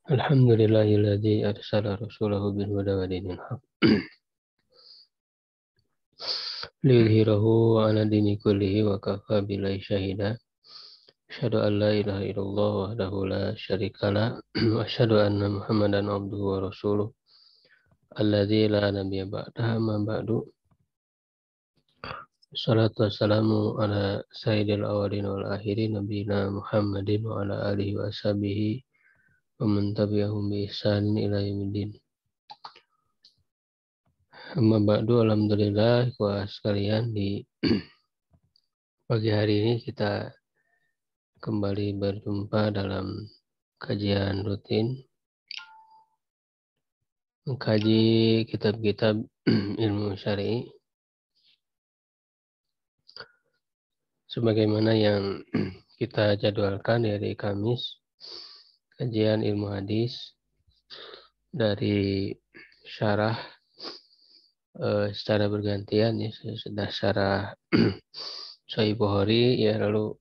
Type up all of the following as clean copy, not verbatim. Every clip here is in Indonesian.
Alhamdulillahilladzi arsala rasulahu bil huda wa dinil haq liyudhhirahu 'ala dini kullihi wa kafa billahi syahida. Asyhadu an la ilaha illallah wahdahu la syarikalah wa asyhadu anna Muhammadan abduhu wa rasuluh alladzi la nabiyya ba'dahu amma ba'du. Wassalatu wassalamu ala sayyidil awwalin wal akhirin nabiyina Muhammadin wa ala alihi wa ashabihi wa man tabi'ahum bi ihsanin ila yaumiddin. Amma ba'du, alhamdulillah ikhwah sekalian, di pagi hari ini kita kembali berjumpa dalam kajian rutin mengkaji kitab-kitab ilmu syar'i sebagaimana yang kita jadwalkan dari Kamis, kajian ilmu hadis dari syarah secara bergantian, ya, sudah syarah Sahih Bukhari, ya, lalu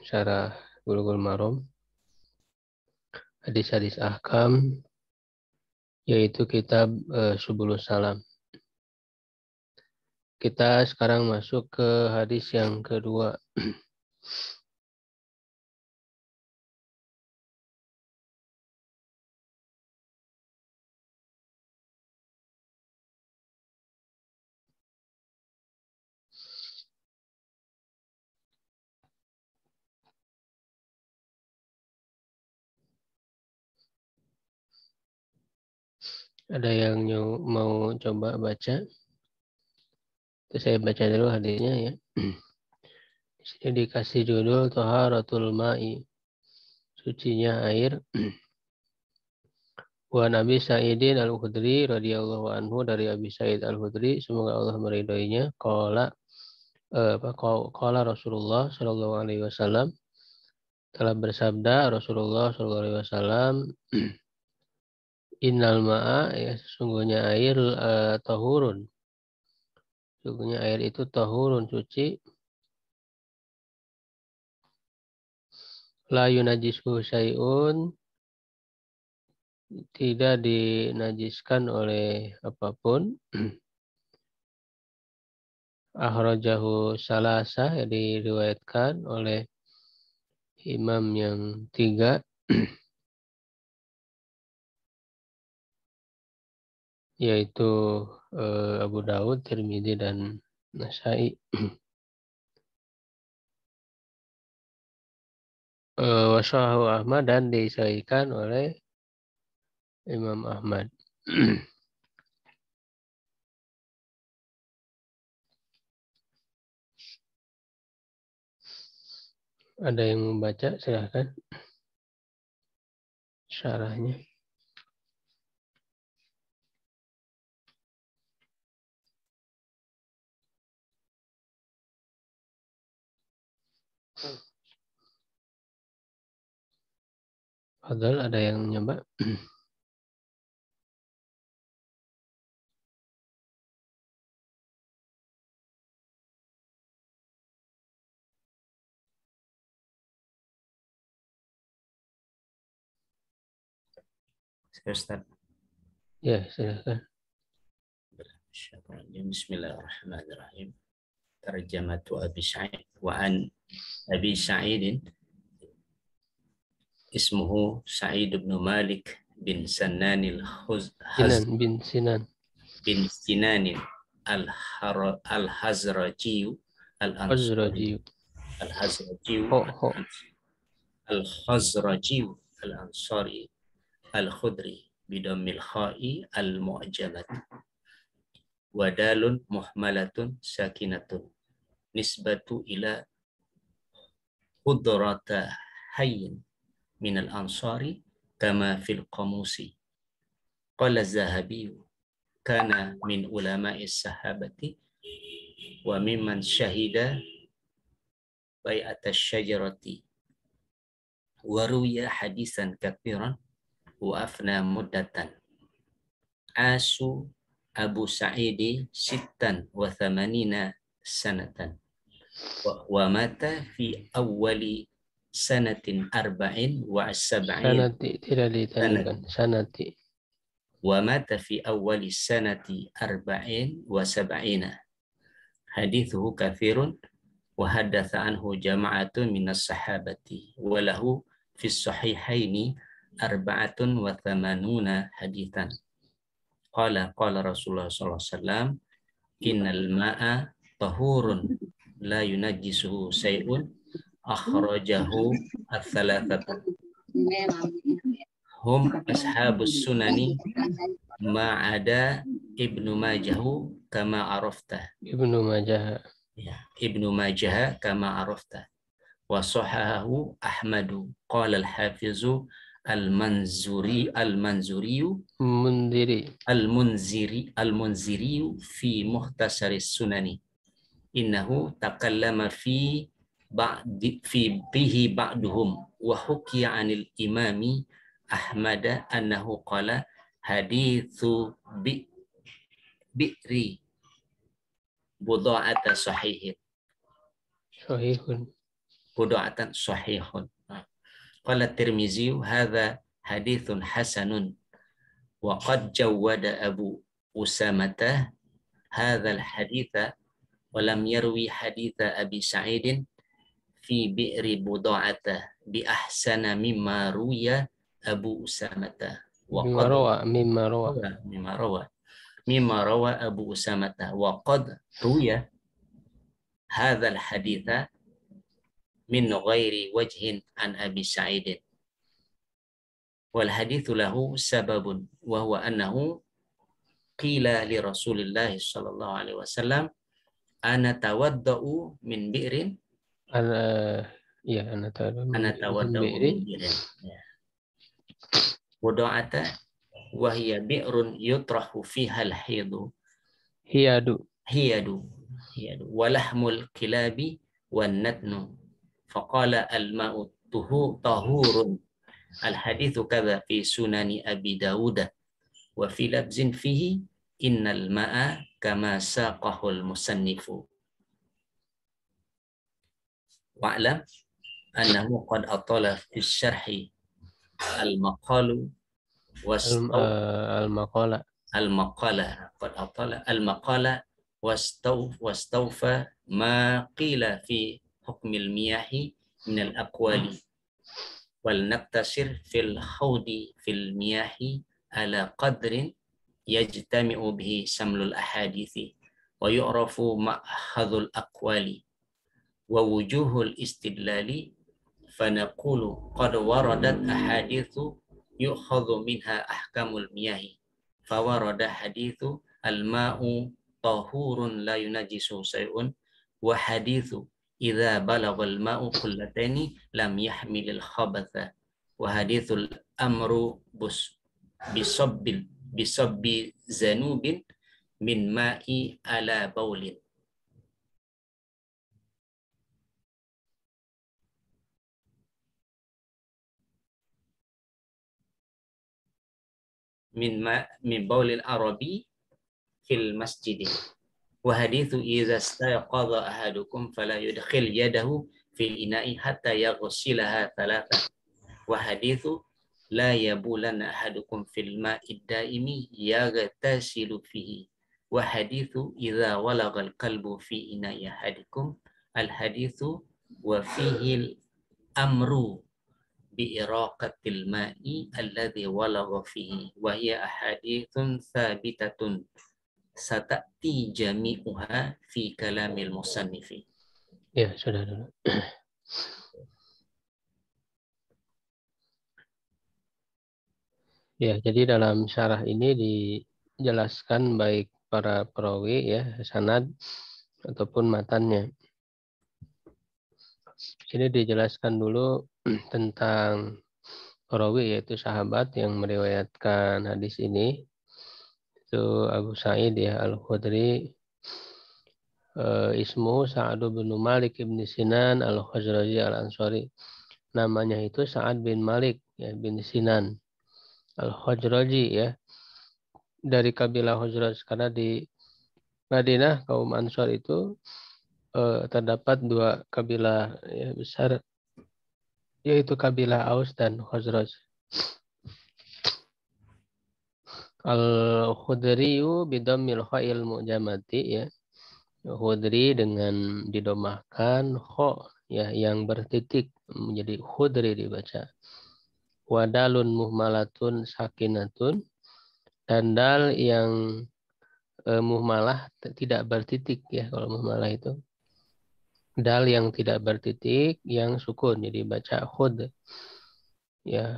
syarah Bulughul Maram, hadis-hadis ahkam, yaitu kitab Subulus Salam. Kita sekarang masuk ke hadis yang kedua. Ada yang mau coba baca? Saya baca dulu hadisnya, ya. Di sini dikasih judul Thaharatul Ma'i, sucinya air. Wa Nabi Sa'idin Al-Khudri radhiyallahu anhu, dari Abi Sa'id Al-Khudri, semoga Allah meridhoinya, qala Rasulullah sallallahu alaihi wasallam, telah bersabda Rasulullah sallallahu alaihi wasallam, innal ma'a, ya, sesungguhnya air, tahurun, sesungguhnya air itu tahurun, suci, la yunajjisuhu syai'un, tidak dinajiskan oleh apapun. Akhrajahu salasa, ya, diriwayatkan oleh imam yang tiga, yaitu Abu Dawud, Tirmidzi, dan Nasai. Washahahu Ahmad, dan disahihkan oleh Imam Ahmad. Ada yang membaca, silahkan syarahnya. Padahal ada yang nyoba. Ustaz. Ya, silahkan. Bismillahirrahmanirrahim. Tarjamatu Abi Sa'id wa an Abi Sa'idin ismuhu Sa'id bin Malik bin Sinan al-Hazraji al-Ansari al-Khudri bidammil kha'i al-mu'jamat wadalun muhmalatun sakinatun nisbatu ila khudrata hayyin minal ansari kama fil qamusi. Qala az-Zahabi kana min ulama'is sahabati wa mimman syahida bai'atasy syajarati wa ruwiya hadisan katsiran wa afna muddatan. Asu Abu Sa'idi sittan wa thamanina sanatan wa mata fi awwali sanatin arba'in wa sab'in Sanati tidak ditanwinkan. Sanati. wa mata fi awwali sanati arba'in wa sab'ina. Hadithuhu kathirun wa haddatha anhu jama'atun minas sahabati wa lahu fi sahihaini arba'atun wa thamanuna hadithan. Qala Rasulullah sallallahu alaihi wasallam innal ma'a tahurun la yunajjisuhu say'un akhrajahu ats-tsalatsatu hum ashabus sunani ma'ada Ibnu Majahu kama arafta. Ibnu Majah. Ya, Ibnu Majah kama arafta. Wa sahahahu Ahmadu qala al-hafizu al-Manzuri fi Mukhtasar as-Sunani. Innahu takallama fi bihi ba'duhum wa hukiya 'anil imami Ahmad annahu qala hadithu bi'ri buda'ata sahihun. Buda'atan sahihun. Qala Tirmizi hadza hadithun hasanun wa qad jawwada Abu Usamata hadzal haditha wa lam yarwi haditha Abi Sa'idin fi bi'ri buda'ata bi ahsana mimma ruya Abu Usamata wa qad mimma rawa Abu Usamata wa qad ruya hadzal haditha min ghairi wajhin an Abi Sa'id wal hadithu lahu sababun wa huwa annahu qila li Rasulillah sallallahu alaihi wasallam ana tawaddau min bi'rin ana tawaddau min bi'rin. Buda'ata wa hiya bi'run yutrahu fiha al-hidu hiyadu walahmul kilabi wan natnu faqala al-ma'u tahurun al-hadithu kadha fi sunani Abi Dawud wa fi labzin fihi innal ma'a kama saqahul musannifu wa'lam annahu qad atala fi syarhi al-maqalu al-maqala qad atala al-maqala wastawfa ma qila fi hukmil miyahi min al-aqwali wal naqtasir fil khawdi fil miyahi ala qadrin yajtami'u bihi samlul ahadithi wa yu'rafu ma'hadul aqwali wa wujuhul istidlali fanaqulu qad waradat ahadithu yu'khadhu minha ahkamul miyahi fawarada hadithu al-ma'u tahurun la yunajisu say'un wa hadithu idza balagal ma'u qullataini lam yahmilil khabatha wa hadithul amru bisabbi zanubin min ma'i ala baulin min baulil arabi fil masjid wa hadithu idza istayqadha ahadukum fala yudkhil yadahu fil ina'i hatta yaghsilaha thalatha wa hadithu la yabulanna ahadukum fil ma'id daimi yaghtasilu fihi wa hadithu idza walagal qalbu fi ina'i ahadikum al hadithu wa fihi al amru bi'iraqatil ma'i alladhi walagha fihi wa hiya ahadithun thabitatun satati jami'uha fi kalamil musannifi. Ya, sudah dulu. Ya, jadi dalam syarah ini dijelaskan baik para perawi ya, sanad ataupun matannya. Sini dijelaskan dulu tentang perawi yaitu sahabat yang meriwayatkan hadis ini. Itu Abu Sa'id ya Al-Khudri, ismu Sa'ad bin Malik bin Sinan Al-Khazraji Al-Ansari. Namanya itu Sa'ad bin Malik ya, bin Sinan Al-Khazraji ya, dari kabilah Khazraj, karena di Madinah kaum Ansar itu terdapat dua kabilah ya, besar, yaitu kabilah Aus dan Khazraj. Al-Khudriyu bidammil kha'il mu'jamati ya. Khudri dengan didomahkan kho ya yang bertitik menjadi khudri dibaca. Wadalun muhmalatun sakinatun, dan dal yang muhmalah tidak bertitik ya, kalau muhmalah itu dal yang tidak bertitik yang sukun jadi baca khud ya,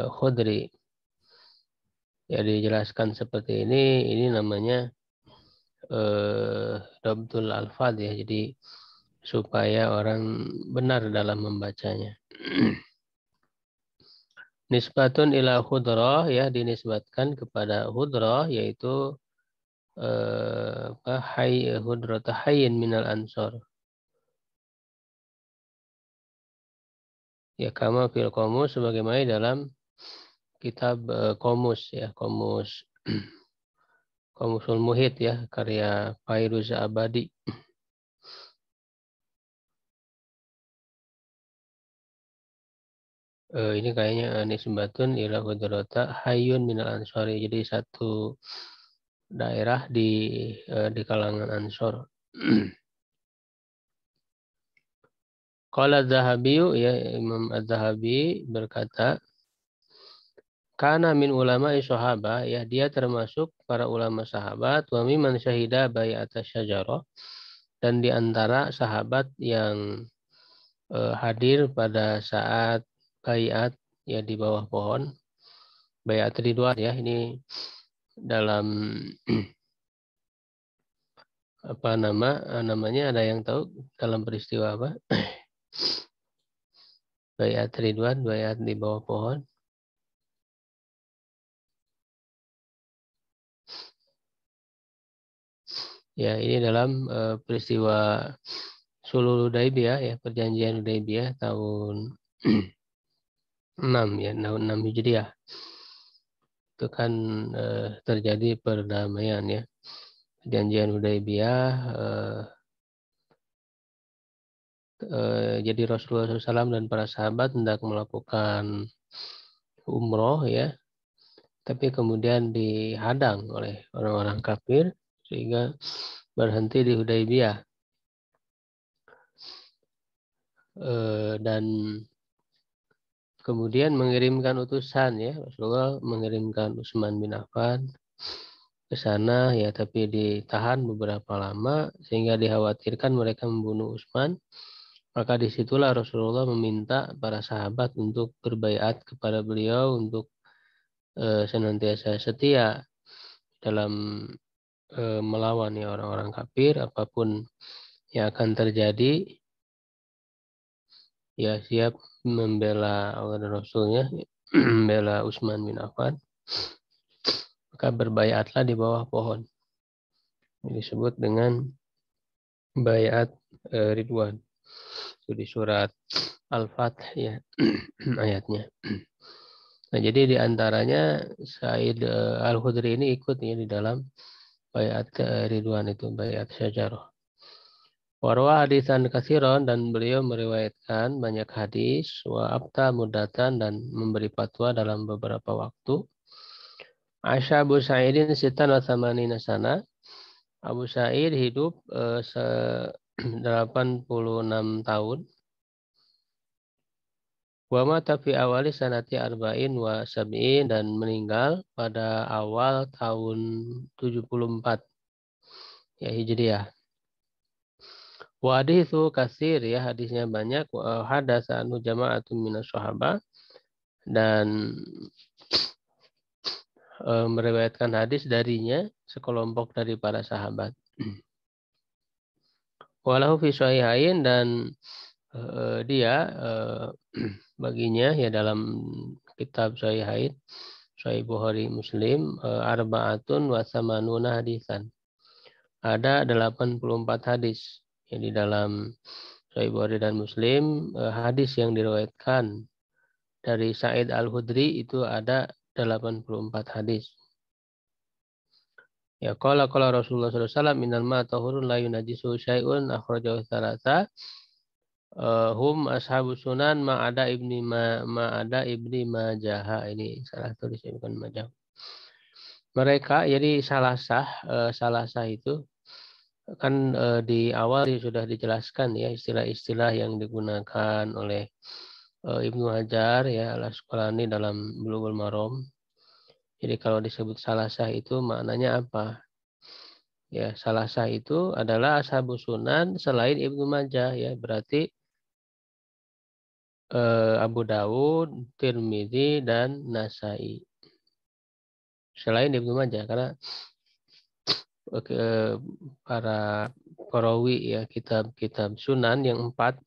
khudri ya, dijelaskan seperti ini namanya Dobtul Alfad ya, jadi supaya orang benar dalam membacanya. Nisbatun ila khudroh ya, dinisbatkan kepada khudroh yaitu hudrota hayyin minal ansor ya, kama fil qomus sebagaimana dalam kitab Qomus ya, Qomusul Muhit ya, karya Fairuz Abadi. Ini kayaknya nisbatun ila hudrata hayyun minal ansori, jadi satu daerah di kalangan Ansor. Qala Az-Zahabi ya, Imam Az-Zahabi berkata, kana min ulama sahabah ya, dia termasuk para ulama sahabat, wa mimman syahida bai'at syajarah, dan di antara sahabat yang hadir pada saat bai'at ya di bawah pohon, bai'at ridwan ya, ini dalam apa namanya, ada yang tahu dalam peristiwa apa? Bai'at ridwan, bai'at di bawah pohon. Ya, ini dalam peristiwa Sulhul Hudaibiyah ya, perjanjian Hudaibiyah tahun 6 ya, tahun 6 Hijriah. Itu kan terjadi perdamaian ya. Perjanjian Hudaibiyah, jadi Rasulullah SAW dan para sahabat hendak melakukan umroh ya, tapi kemudian dihadang oleh orang-orang kafir sehingga berhenti di Hudaibiyah. Dan kemudian mengirimkan utusan ya, Rasulullah mengirimkan Utsman bin Affan ke sana ya, tapi ditahan beberapa lama sehingga dikhawatirkan mereka membunuh Utsman. Maka disitulah Rasulullah meminta para sahabat untuk berbaiat kepada beliau untuk senantiasa setia dalam melawan ya orang-orang kafir, apapun yang akan terjadi ya siap membela Allah dan Rasulnya, membela Utsman bin Affan. Maka berbaiatlah di bawah pohon. Ini disebut dengan baiat Ridwan. Itu di surat Al-Fath ya ayatnya. Nah, jadi di antaranya Said Al-Khudri ini ikut ya di dalam baiat Ridwan itu, baiat syajarah. Warwa hadisan kasiron, dan beliau meriwayatkan banyak hadis, wa abta mudatan, dan memberi fatwa dalam beberapa waktu. Aisyah Abu Sa'idin sitan wa thamanina sana. Abu Sa'id hidup 86 tahun. Wa mata fi awali sanati arba'in wa sab'in, dan meninggal pada awal tahun 74 ya Hijriah. Wa hadithu kasir ya, hadisnya banyak. Wa hadasa anu jama'atun minas sahabah, dan meriwayatkan hadis darinya sekelompok dari para sahabat. Walahu fi sahihain, dan dia baginya ya dalam kitab sahihain, Sahih Bukhari Muslim, arba'atun wa samanuna hadisan. Ada 84 hadis yang di dalam Sahih Bukhari dan Muslim. Hadis yang diriwayatkan dari Sa'id Al-Khudri itu ada 84 hadis. Ya, qala Rasulullah sallallahu alaihi wasallam, minal ma tahurun la yunajisu syai'un akhrajahu tsalatsa. Hum ashabus sunan ma'ada ibni Majah. Ini salah tulis, bukan Majah. Mereka, jadi salah sah itu kan di awal sudah dijelaskan ya istilah-istilah yang digunakan oleh Ibnu Hajar ya Al-Asqalani dalam Bulughul Maram. Jadi kalau disebut salah sah itu maknanya apa? Ya, salah sah itu adalah ashabus sunan selain Ibnu Majah ya, berarti Abu Dawud, Tirmidzi dan Nasai. Selain Ibnu Majah, karena para perawi ya kitab-kitab sunan yang 4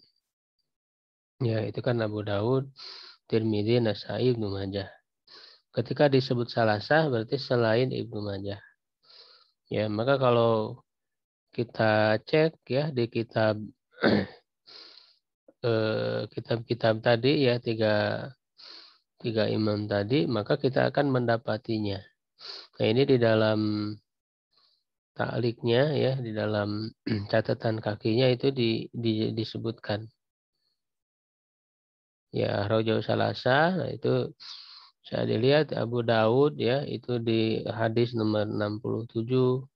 ya itu kan Abu Dawud, Tirmidzi, Nasai, Ibnu Majah. Ketika disebut salah sah berarti selain Ibnu Majah. Ya, maka kalau kita cek ya di kitab-kitab tadi ya tiga imam tadi, maka kita akan mendapatinya. Nah, ini di dalam ta'liknya ya, di dalam catatan kakinya itu disebutkan. Ya, Rojau Salasa, nah itu saya dilihat Abu Daud ya, itu di hadis nomor 67,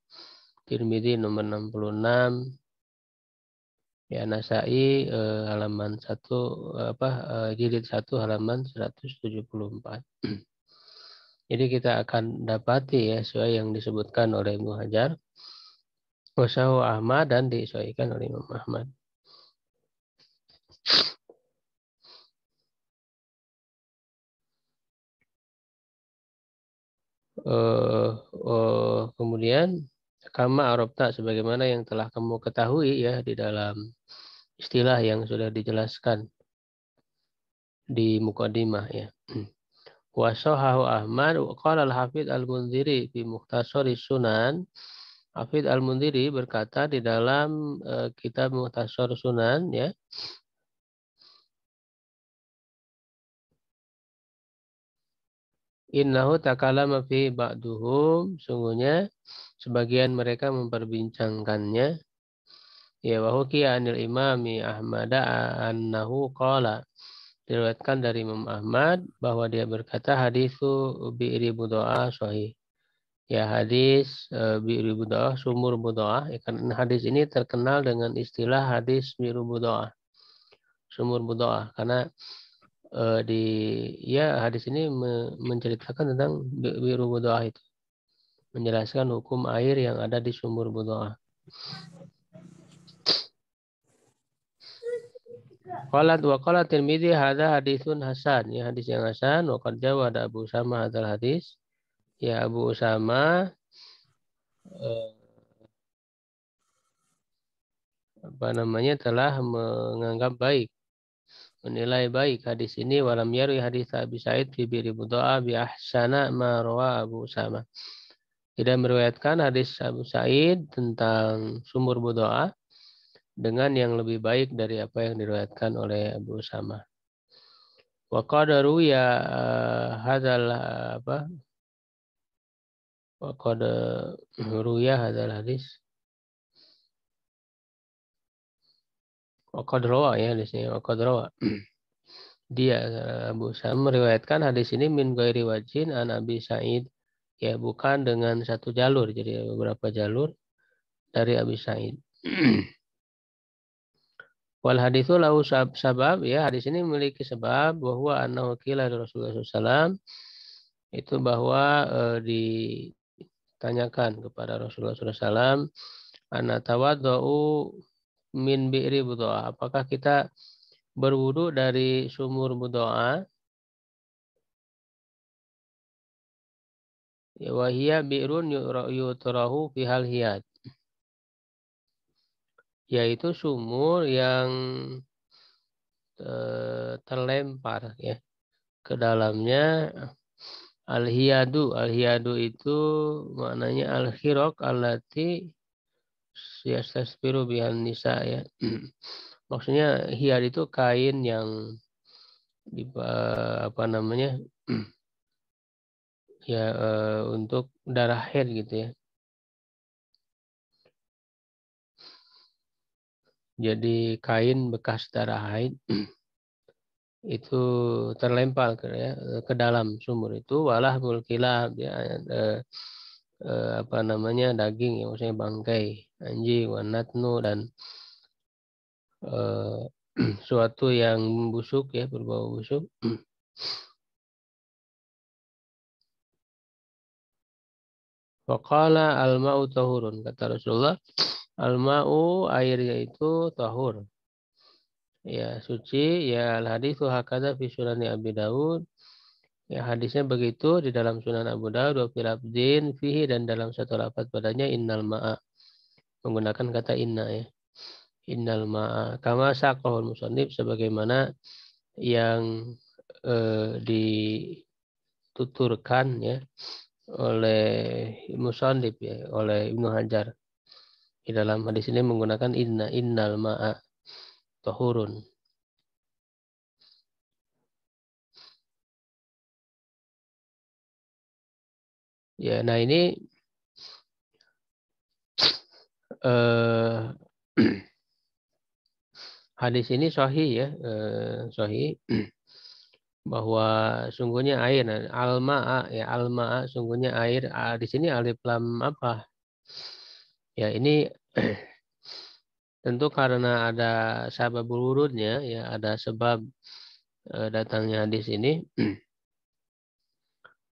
Tirmidzi nomor 66, ya Nasai halaman 1 jilid 1 halaman 174. Jadi kita akan dapati ya sesuai yang disebutkan oleh Ibnu Hajar, Wasahu Ahmad dan disesuaikan oleh Imam Ahmad. Kemudian kama arabta, sebagaimana yang telah kamu ketahui ya di dalam istilah yang sudah dijelaskan di mukadimah ya. Wasahahu Ahmad qala al-Hafidz Al-Munziri fi Mukhtasar Sunan. Hafidz Al-Munziri berkata di dalam kitab Mukhtasar Sunan ya. Innahu takalama fi ba'duhum, sungguhnya sebagian mereka memperbincangkannya. Ya, wa hukiya anil imami Ahmad annahu qala, diriwayatkan dari Imam Ahmad bahwa dia berkata hadisu bi'ri budoa sahih. Ya, hadis bi'ri budoa, sumur budoa. Ya, karena hadis ini terkenal dengan istilah hadis bi'ri budoa, sumur budoa, karena hadis ini menceritakan tentang bi'ri budoa itu, menjelaskan hukum air yang ada di sumur budoa. Qalat wa qala Tirmidzi hadza haditsun hasan, ya hadis yang hasan. Wa qad jawada Abu Usama hadzal hadis, ya Abu Usama telah menganggap baik, menilai baik hadis ini. Walam yarwi hadis Abi Sa'id fi bi'ri budoa bi ahsana ma rawa Abu Usama. Tidak meriwayatkan hadis Abu Sa'id tentang sumur budoa dengan yang lebih baik dari apa yang diriwayatkan oleh Abu Usama. Wa qadaru ya hadzal wa qad ruya hadzal hadis. Wa qad rawa ya di sini, wa qad rawa. Dia Abu Usama meriwayatkan hadis ini min ghairi wajhin an Abi Sa'id, ya bukan dengan satu jalur, jadi beberapa jalur dari Abi Sa'id. Wal haditsu lahu sabab, ya hadis ini memiliki sebab, bahwa annahu qila Rasulullah SAW, itu bahwa ditanyakan kepada Rasulullah SAW, ana tawaddau min bi'ri budoa, apakah kita berwudu dari sumur budoa? Ya, wahia bi'run yutrahu fihal hiyad, yaitu sumur yang terlempar ya ke dalamnya al-hiyadu itu maknanya al-khiraq allati yastasfiru bihan nisa ya. Maksudnya hiyad itu kain yang ya untuk darah haid gitu ya. Jadi kain bekas darah haid itu terlempar ke dalam sumur itu, walah mulkilab ya, apa namanya, daging, ya maksudnya bangkai anjing, wanatnu, dan suatu yang busuk ya, berbau busuk. Waqala al-ma'u tahurun, kata Rasulullah, al-ma'u, airnya itu tahur, ya suci. Ya al-haditsu hakadha fi sunani Abi Dawud, ya hadisnya begitu di dalam Sunan Abu Dawud, wa fi lafdzin fihi, dan dalam satu lafaz padanya innal ma'a, menggunakan kata inna ya. Innal ma'a kama saqahul musannif, sebagaimana yang dituturkan ya oleh musannif ya, oleh Ibnu Hajar. Di dalam hadis ini menggunakan innal ma'a tahurun. Ya, nah ini hadis ini sahih ya, sahih bahwa sungguhnya air, al-ma'a ya, al-ma'a sungguhnya air. Di sini alif lam apa? Ya ini tentu karena ada sababul wurudnya ya, ada sebab datangnya hadis ini.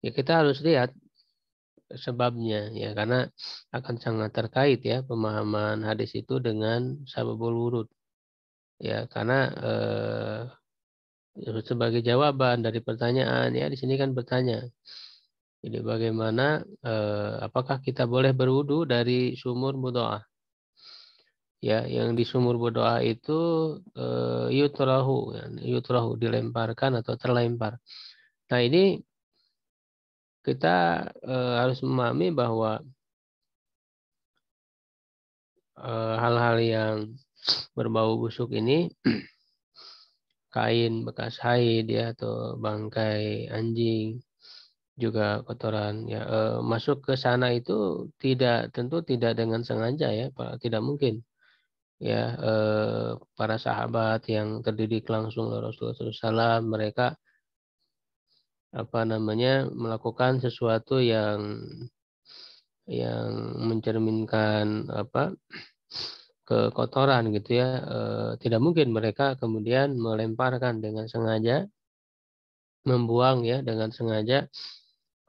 Ya kita harus lihat sebabnya ya, karena akan sangat terkait ya pemahaman hadis itu dengan sababul wurud ya, karena sebagai jawaban dari pertanyaan ya, di sini kan bertanya, jadi bagaimana, apakah kita boleh berwudu dari sumur budoah ya, yang di sumur budoah itu yutrahu ya, yutrahu dilemparkan atau terlempar. Nah ini kita harus memahami bahwa hal-hal yang berbau busuk ini, kain bekas haid ya, atau bangkai anjing, juga kotoran ya, masuk ke sana itu tentu tidak dengan sengaja ya, tidak mungkin ya. Para sahabat yang terdidik langsung oleh Rasulullah SAW, mereka apa namanya, melakukan sesuatu yang mencerminkan apa, kekotoran gitu ya. Tidak mungkin mereka kemudian melemparkan dengan sengaja, membuang ya dengan sengaja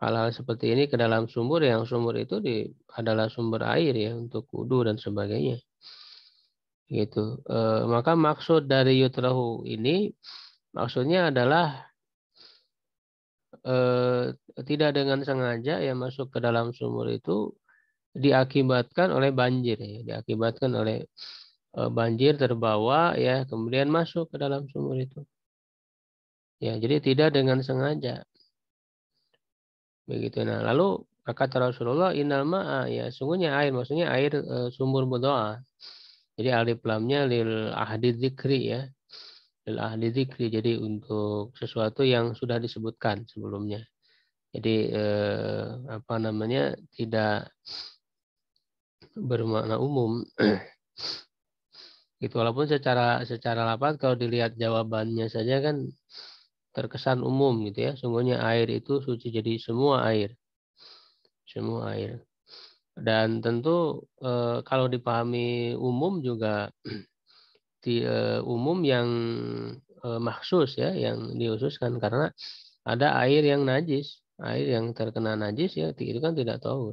hal-hal seperti ini ke dalam sumur, yang sumur itu adalah sumber air ya untuk wudu dan sebagainya gitu. Maka maksud dari yutrahu ini, maksudnya adalah tidak dengan sengaja ya masuk ke dalam sumur itu, diakibatkan oleh banjir ya, diakibatkan oleh banjir, terbawa ya, kemudian masuk ke dalam sumur itu ya, jadi tidak dengan sengaja begitu. Nah lalu kata Rasulullah, innal ma'a ya, sungguhnya air, maksudnya air sumur berdoa. Jadi alif lamnya lil ahdi dzikri ya, lil ahdi dzikri, jadi untuk sesuatu yang sudah disebutkan sebelumnya. Jadi apa namanya, tidak bermakna umum. Gitu, walaupun secara lafaz kalau dilihat jawabannya saja kan terkesan umum gitu ya. Sungguhnya air itu suci, jadi semua air, semua air. Dan tentu kalau dipahami umum juga umum yang maksus ya, yang dikhususkan, karena ada air yang najis, air yang terkena najis ya, itu kan tidak tahu.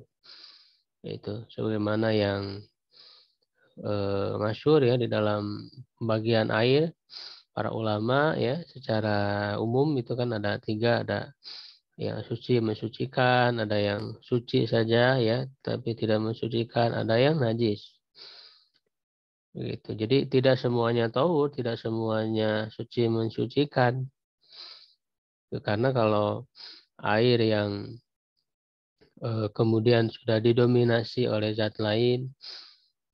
Itu sebagaimana yang masyhur ya di dalam pembagian air para ulama ya, secara umum itu kan ada tiga, ada yang suci mensucikan, ada yang suci saja ya tapi tidak mensucikan, ada yang najis. Begitu. Jadi tidak semuanya tahu, tidak semuanya suci mensucikan. Karena kalau air yang kemudian sudah didominasi oleh zat lain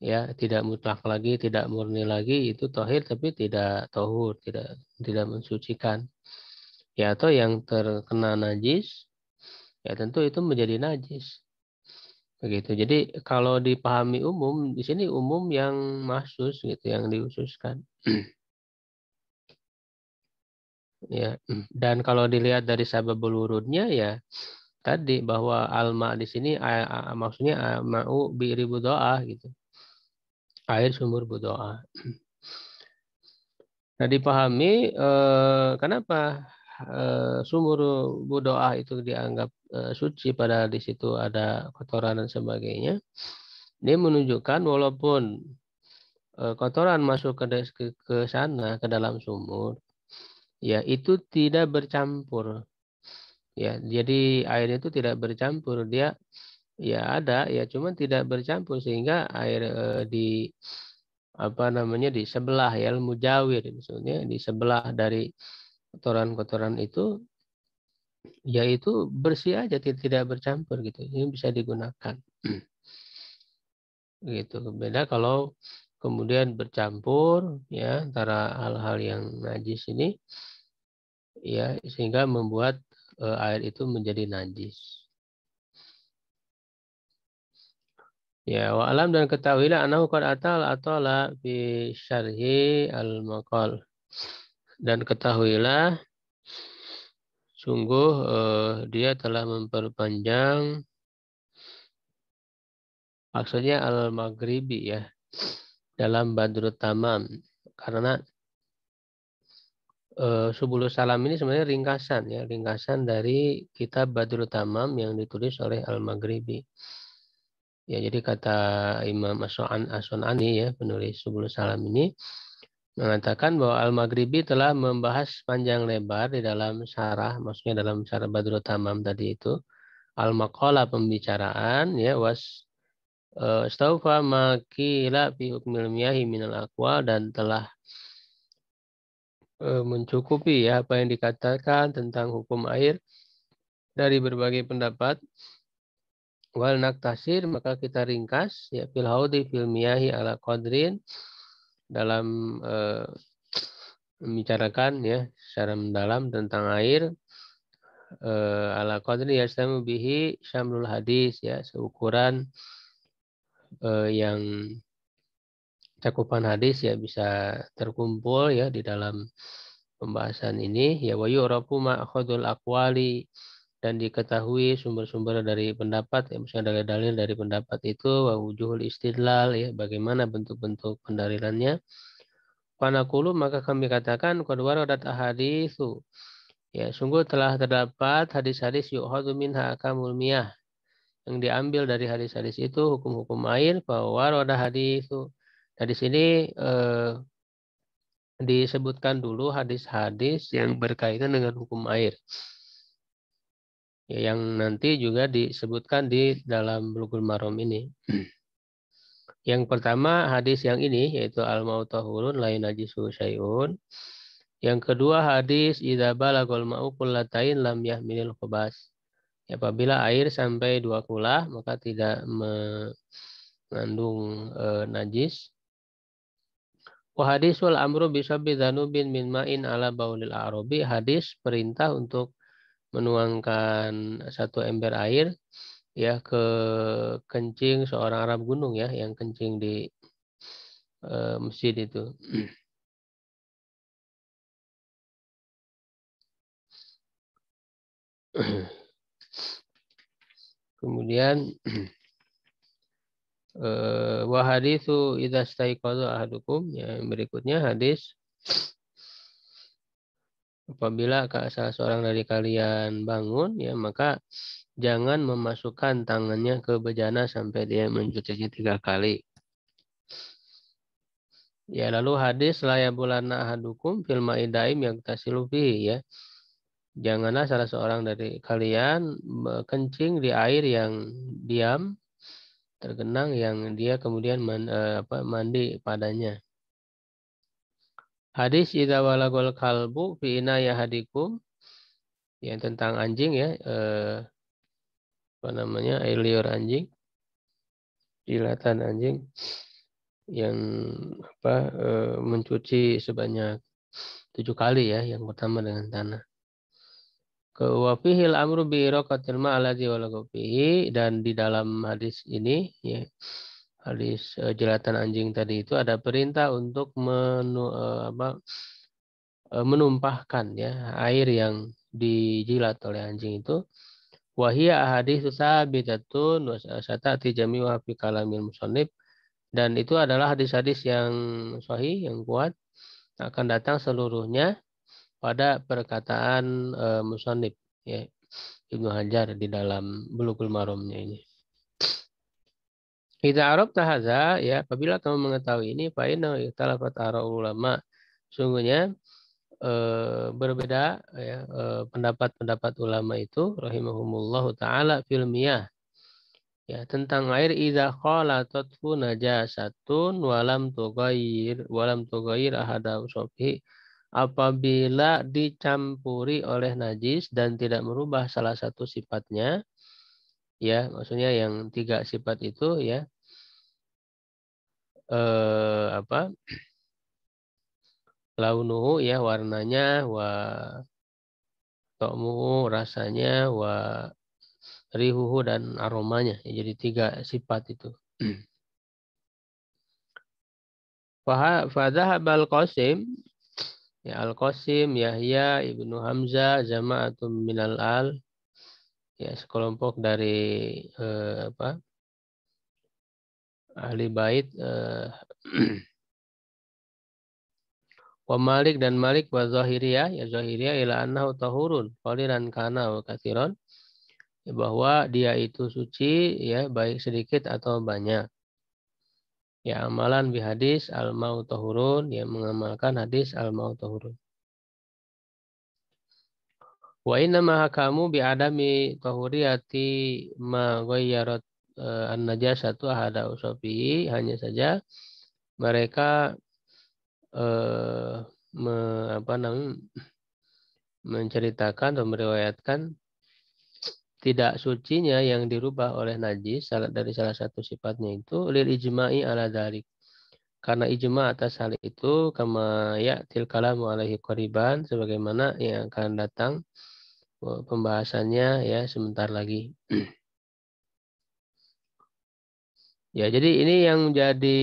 ya, tidak mutlak lagi, tidak murni lagi, itu tohir tapi tidak tohur, tidak mensucikan ya. Atau yang terkena najis ya, tentu itu menjadi najis Begitu. Jadi kalau dipahami umum, di sini umum yang mahsus gitu, yang diususkan. Ya, dan kalau dilihat dari sababul wurudnya ya tadi bahwa alma di sini maksudnya ma'u bi'ri budoah gitu. Air sumur budoah. Nah, dipahami kenapa sumur budoah itu dianggap suci padahal di situ ada kotoran dan sebagainya. Ini menunjukkan walaupun kotoran masuk ke sana ke dalam sumur, ya itu tidak bercampur. Ya, jadi airnya itu tidak bercampur, dia ya ada ya cuman tidak bercampur sehingga air di apa namanya di sebelah ya mujawir maksudnya di sebelah dari kotoran-kotoran itu yaitu bersih aja tidak bercampur gitu. Ini bisa digunakan. Gitu. Beda kalau kemudian bercampur ya antara hal-hal yang najis ini ya sehingga membuat air itu menjadi najis. Ya, wa alam dan ketahuilah anahu qad atal atala fi syarhi al-maqal. Dan ketahuilah sungguh dia telah memperpanjang maksudnya al-maghribi ya dalam Badrut Tamam karena Subulus Salam ini sebenarnya ringkasan dari kitab Badrut Tamam yang ditulis oleh Al-Maghribi. Ya, jadi kata Imam As-Sun'ani ya, penulis Subulus Salam ini mengatakan bahwa Al-Maghribi telah membahas panjang lebar di dalam syarah, maksudnya dalam syarah Badrut Tamam tadi itu, Al-Maqalah pembicaraan ya staufa makila fi hukmil miyahi minal aqwal dan telah mencukupi ya apa yang dikatakan tentang hukum air dari berbagai pendapat. Wal naktasir maka kita ringkas ya fil haudi fil miyahi ala qadrin dalam membicarakan ya secara mendalam tentang air ala qadri yastamu bihi syamlul hadis ya seukuran yang cakupan hadis ya bisa terkumpul ya di dalam pembahasan ini ya wa yu'rafu ma'khudul aqwali dan diketahui sumber-sumber dari pendapat ya misalnya dalil-dalil dari pendapat itu wa wujuhul istidlal ya bagaimana bentuk-bentuk pendalilannya panaqulu maka kami katakan qad waradat ahaditsu ya sungguh telah terdapat hadis-hadis yu'khadhu minha akamul miyah yang diambil dari hadis-hadis itu hukum-hukum air bahwa warada haditsu. Nah di sini disebutkan dulu hadis-hadis yang berkaitan dengan hukum air. Ya, yang nanti juga disebutkan di dalam Bulughul Maram ini. Yang pertama hadis yang ini yaitu al-ma'u tahurun la yunajisu syai'un. Yang kedua hadis idza balagul ma'u qullatain lam yahmilil khabas. Apabila air sampai 2 kulah maka tidak mengandung najis. Wa hadisul amru bisabbi dzanubin min ma'in ala baulil a'rabi hadis perintah untuk menuangkan 1 ember air ya ke kencing seorang Arab gunung ya yang kencing di masjid itu. Kemudian wa haditsu idza staiqadha ahadukum yang berikutnya hadis apabila salah seorang dari kalian bangun ya maka jangan memasukkan tangannya ke bejana sampai dia mencucinya 3 kali. Ya lalu hadis la yabulana ahadukum fil ma'idaim yang tasilu fihi ya. Janganlah salah seorang dari kalian kencing di air yang diam tergenang yang dia kemudian mandi padanya. Hadis idza walagul kalbu fi inaya hadikum yang tentang anjing ya air liur anjing jilatan anjing yang mencuci sebanyak 7 kali ya yang pertama dengan tanah. Wa fihil amru bi iraqatil ma'alati wal fihi, dan di dalam hadis ini ya, hadis jelatan anjing tadi itu ada perintah untuk menumpahkan ya air yang dijilat oleh anjing itu. Wahia ahaditsu sabitatun wa satati jami'uha fi kalamil musannif, dan itu adalah hadis-hadis yang sahih, yang kuat, akan datang seluruhnya pada perkataan musannif ya, Ibnu Hajar di dalam Bulughul Maramnya ini. Idza arabta hadza, ya, apabila kamu mengetahui ini, fa inna ikhtalafat ara'ul ulama, sungguhnya berbeda ya, pendapat-pendapat ulama itu rahimahumullahu taala fil miyah, ya, tentang air. Idza khalatathu najasatun walam tughayyir ahada usafi, apabila dicampuri oleh najis dan tidak merubah salah satu sifatnya, ya, maksudnya yang 3 sifat itu ya, apa, launuhu ya, warnanya, wa ta'muhu rasanya, wa rihuhu dan aromanya, ya, jadi 3 sifat itu. Fadhahab Qasim, ya, Al-Qasim, Yahya, Ibnu Hamzah, jama'atun minal al, ya, sekelompok dari ahli bait, wa Malik dan Malik, wa Zahiriyah, ya, Zahiriyah, ila annahu tahurun qalilan kana wa katsiran, ya, bahwa dia itu suci ya, baik sedikit atau banyak. Ya, amalan bi hadis al-mau tahurun, ya, mengamalkan hadis al-mau tahurun. Wa inna ma hakamu bi adami tahuriyati ma ghayyarat an-najasatu ahada usafi, hanya saja mereka menceritakan atau meriwayatkan tidak sucinya yang dirubah oleh najis dari salah satu sifatnya itu lil ijma'i ala dzalik, karena ijma atas hal itu, kama ya'til kalamu alaihi qariban, sebagaimana yang akan datang pembahasannya ya sebentar lagi. Ya, jadi ini yang menjadi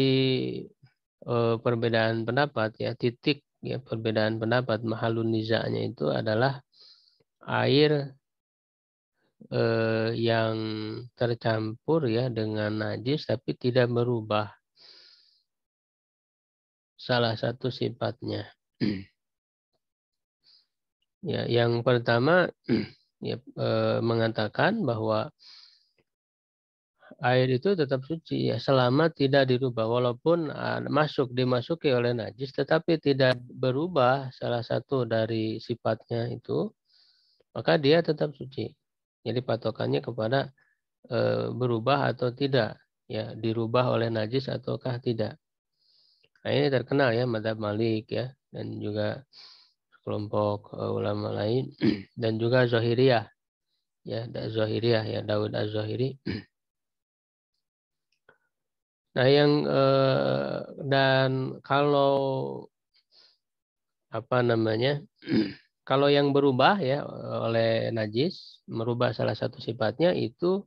perbedaan pendapat ya, titik ya perbedaan pendapat, mahalun nizanya itu adalah air yang tercampur ya dengan najis tapi tidak berubah salah satu sifatnya. Ya, yang pertama ya, mengatakan bahwa air itu tetap suci ya selama tidak dirubah, walaupun dimasuki oleh najis tetapi tidak berubah salah satu dari sifatnya itu, maka dia tetap suci. Jadi patokannya kepada berubah atau tidak, ya, dirubah oleh najis ataukah tidak. Nah, ini terkenal ya mazhab Malik ya, dan juga kelompok ulama lain dan juga Zahiriyah ya, Zahiriyah ya, Daud Az-Zahiri. Nah, yang dan kalau apa namanya, kalau yang berubah ya oleh najis, merubah salah satu sifatnya itu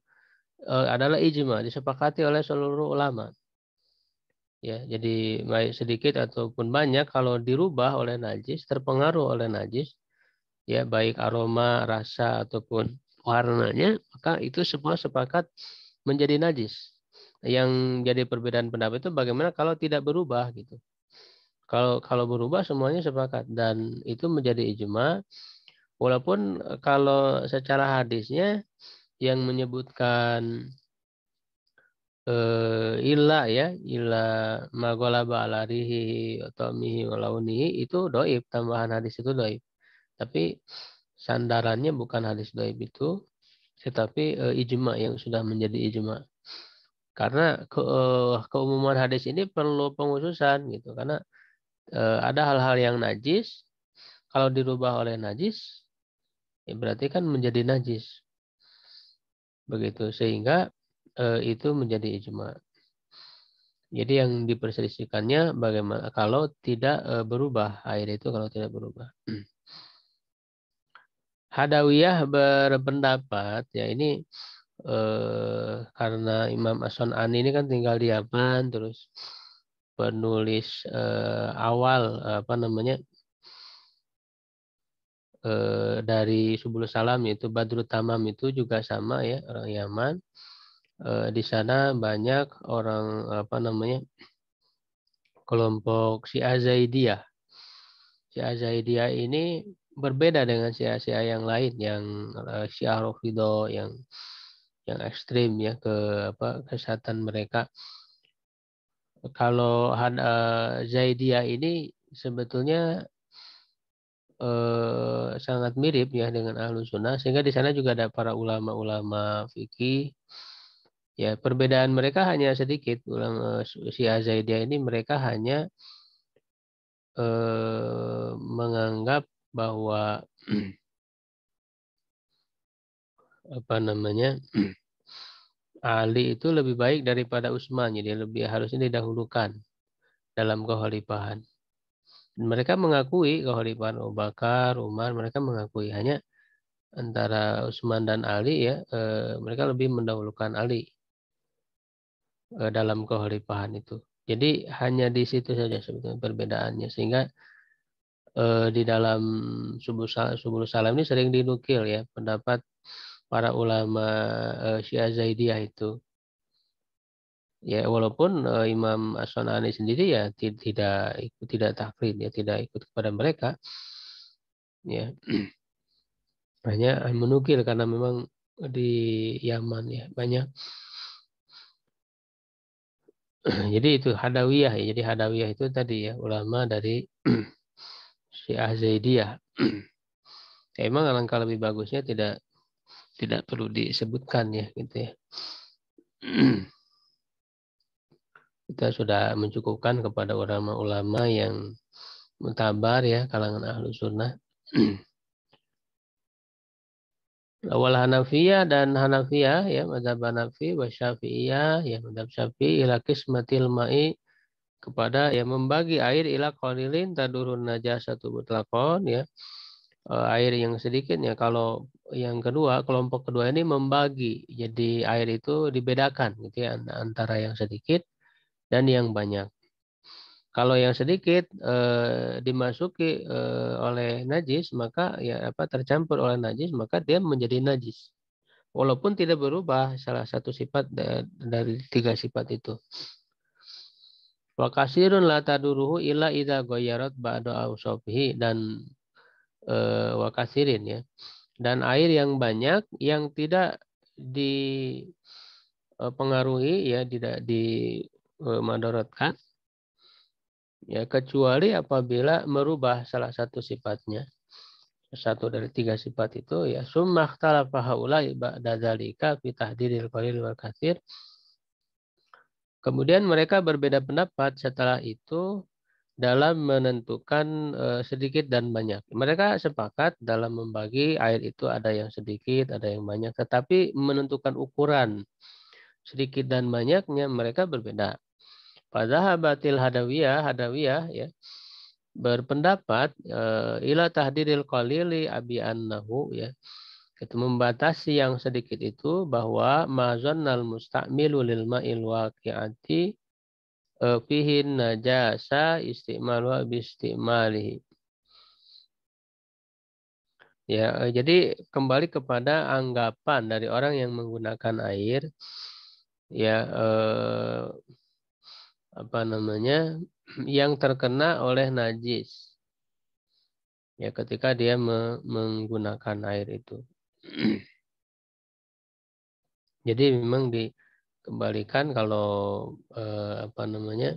adalah ijma, disepakati oleh seluruh ulama. Ya, jadi baik sedikit ataupun banyak, kalau dirubah oleh najis, terpengaruh oleh najis, ya, baik aroma, rasa ataupun warnanya, maka itu semua sepakat menjadi najis. Yang jadi perbedaan pendapat itu bagaimana kalau tidak berubah gitu. Kalau berubah semuanya sepakat dan itu menjadi ijma, walaupun kalau secara hadisnya yang menyebutkan illa ya, illa magolaba ala rihi atau mihi walaunihi, itu doib, tambahan hadis itu doib. Tapi sandarannya bukan hadis doib itu, tetapi ijma yang sudah menjadi ijma. Karena keumuman hadis ini perlu pengususan gitu, karena ada hal-hal yang najis, kalau dirubah oleh najis, ya berarti kan menjadi najis. Begitu, sehingga itu menjadi ijma. Jadi yang diperselisihkannya bagaimana kalau tidak berubah, air itu kalau tidak berubah. Hadawiyah berpendapat ya ini karena Imam As-Sun'ani ini kan tinggal di Yaman, terus penulis awal apa namanya dari Subul Salam itu Badrut Tamam itu juga sama ya, orang Yaman. Di sana banyak orang apa namanya kelompok Syiah Zaidiyah. Syiah Zaidiyah ini berbeda dengan Syiah-Syiah yang lain yang Syiah Rafidhah yang ekstrim ya ke apa kesatuan mereka. Kalau Zaidiyah ini sebetulnya sangat mirip ya dengan Ahlus Sunnah, sehingga di sana juga ada para ulama-ulama fikih. Ya, perbedaan mereka hanya sedikit. Ulama Syiah Zaidiyah ini mereka hanya menganggap bahwa apa namanya Ali itu lebih baik daripada Utsman, jadi lebih harusnya didahulukan dalam kekhalifahan. Mereka mengakui kekhalifahan Abu Bakar, Umar, mereka mengakui, hanya antara Utsman dan Ali ya mereka lebih mendahulukan Ali dalam kekhalifahan itu. Jadi hanya di situ saja sebetulnya perbedaannya, sehingga di dalam Subul Salam ini sering dinukil ya pendapat para ulama Syiah Zaidiyah itu. Ya walaupun Imam As-Sun'ani sendiri ya tidak taklid ya, tidak ikut kepada mereka ya, hanya menukil karena memang di Yaman ya banyak. Jadi itu Hadawiyah ya, jadi Hadawiyah itu tadi ya ulama dari Syiah Zaidiyah. Emang alangkah lebih bagusnya tidak perlu disebutkan ya gitu ya. Kita sudah mencukupkan kepada ulama-ulama yang mutabar ya kalangan ahlu sunnah. Awal Hanafiyah dan Hanafiyah ya mazhab Hanafi wa Syafi'iyah ya mazhab Syafi'i ila qismatil ma'i kepada yang membagi air ila qalilin tadurun najasatu mutlaqan ya. Air yang sedikit ya, kalau yang kedua kelompok kedua ini membagi jadi air itu dibedakan gitu ya antara yang sedikit dan yang banyak. Kalau yang sedikit dimasuki oleh najis, maka ya apa tercampur oleh najis, maka dia menjadi najis. Walaupun tidak berubah salah satu sifat dari tiga sifat itu. Wa kasirun la taduruhu illa idza ghayyarat ba'da awsafihi, dan wa kasirin ya. Dan air yang banyak yang tidak dipengaruhi ya, tidak dimandaratkan ya, kecuali apabila merubah salah satu sifatnya, satu dari tiga sifat itu ya. Summa ikhtalafa haula'i ba'da dzalika fi tahdidil qalil wal katsir. Kemudian mereka berbeda pendapat setelah itu dalam menentukan sedikit dan banyak. Mereka sepakat dalam membagi air itu ada yang sedikit, ada yang banyak, tetapi menentukan ukuran sedikit dan banyaknya mereka berbeda. Padhahabatil hadawiyah ya berpendapat ila tahdiril qalili abi annahu ya, itu membatasi yang sedikit itu bahwa mazannal musta'milu lil ma'il waqi'ati fihin najasa istimalu bistimalihi. Ya, jadi kembali kepada anggapan dari orang yang menggunakan air ya apa namanya yang terkena oleh najis ya ketika dia menggunakan air itu. Jadi memang dikembalikan kalau apa namanya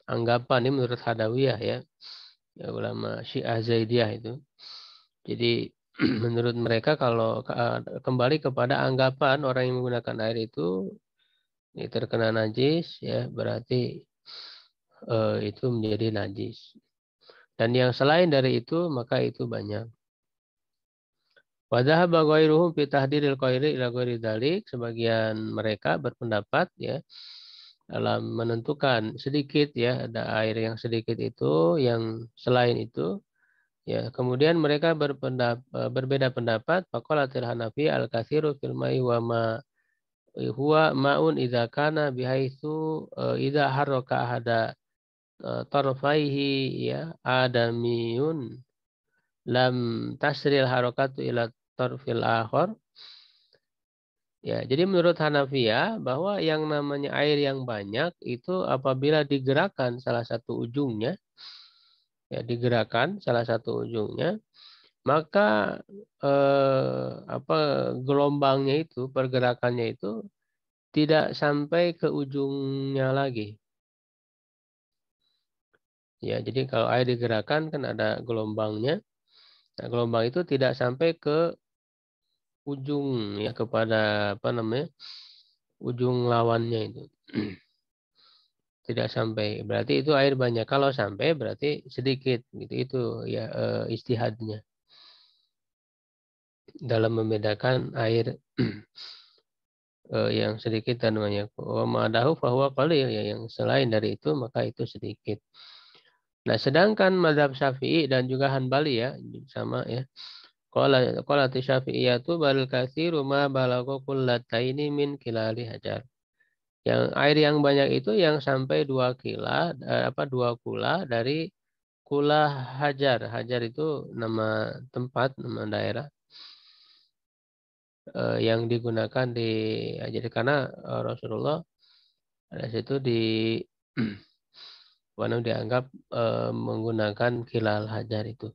anggapan ini menurut Hadawiyah ya, ya ulama Syiah Zaidiyah itu. Jadi menurut mereka kalau kembali kepada anggapan orang yang menggunakan air itu ini terkena najis ya berarti itu menjadi najis. Dan yang selain dari itu maka itu banyak. Wa dhahaba ghairuhum fi tahdiril qaili ila ghairi dzalik. Sebagian mereka berpendapat ya dalam menentukan sedikit ya, ada air yang sedikit itu, yang selain itu Ya, kemudian mereka berbeda pendapat. Faqalatil Hanafi al-katsiru fil ma'i wa ma huwa ma'un idza kana bihaitsu idza harraka ahada tarfaihi ya adamiyun lam tasril harakatu ila tarfil akhar. Ya, jadi menurut Hanafiyah bahwa yang namanya air yang banyak itu apabila digerakkan salah satu ujungnya, ya digerakkan salah satu ujungnya, maka apa gelombangnya itu, pergerakannya itu tidak sampai ke ujungnya lagi. Ya, jadi kalau air digerakkan kan ada gelombangnya. Nah, gelombang itu tidak sampai ke ujung ya kepada apa namanya? Ujung lawannya itu. Tidak sampai. Berarti itu air banyak. Kalau sampai berarti sedikit gitu. Itu ya istihadnya dalam membedakan air yang sedikit dan banyak. Wa ma'adahu fahuwa qalil ya yang selain dari itu maka itu sedikit. Nah, sedangkan mazhab Syafi'i dan juga Hanbali ya sama ya. Qala Syafi'iyatu bal katsiru ma balagha qullataini min kilali hajar. Yang air yang banyak itu yang sampai 2 kila apa 2 kula dari kula hajar. Hajar itu nama tempat, nama daerah yang digunakan di jadi karena Rasulullah pada situ di mana dianggap menggunakan kilal hajar itu.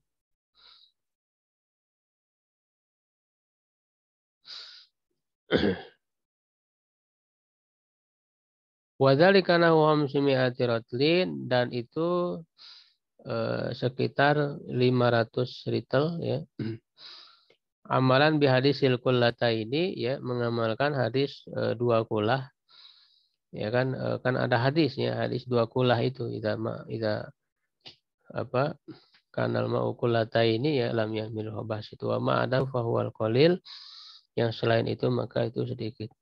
Wadzalika nahum simi'ati ratlin dan itu sekitar 500 ritel ya. Amalan bihadisil kullata ini ya mengamalkan hadis 2 kulah ya kan kan ada hadisnya hadis 2 kulah itu ida apa kanal mau kullata ini ya lam yahmil khabas itu wa ma ada fahuwal qalil yang selain itu maka itu sedikit.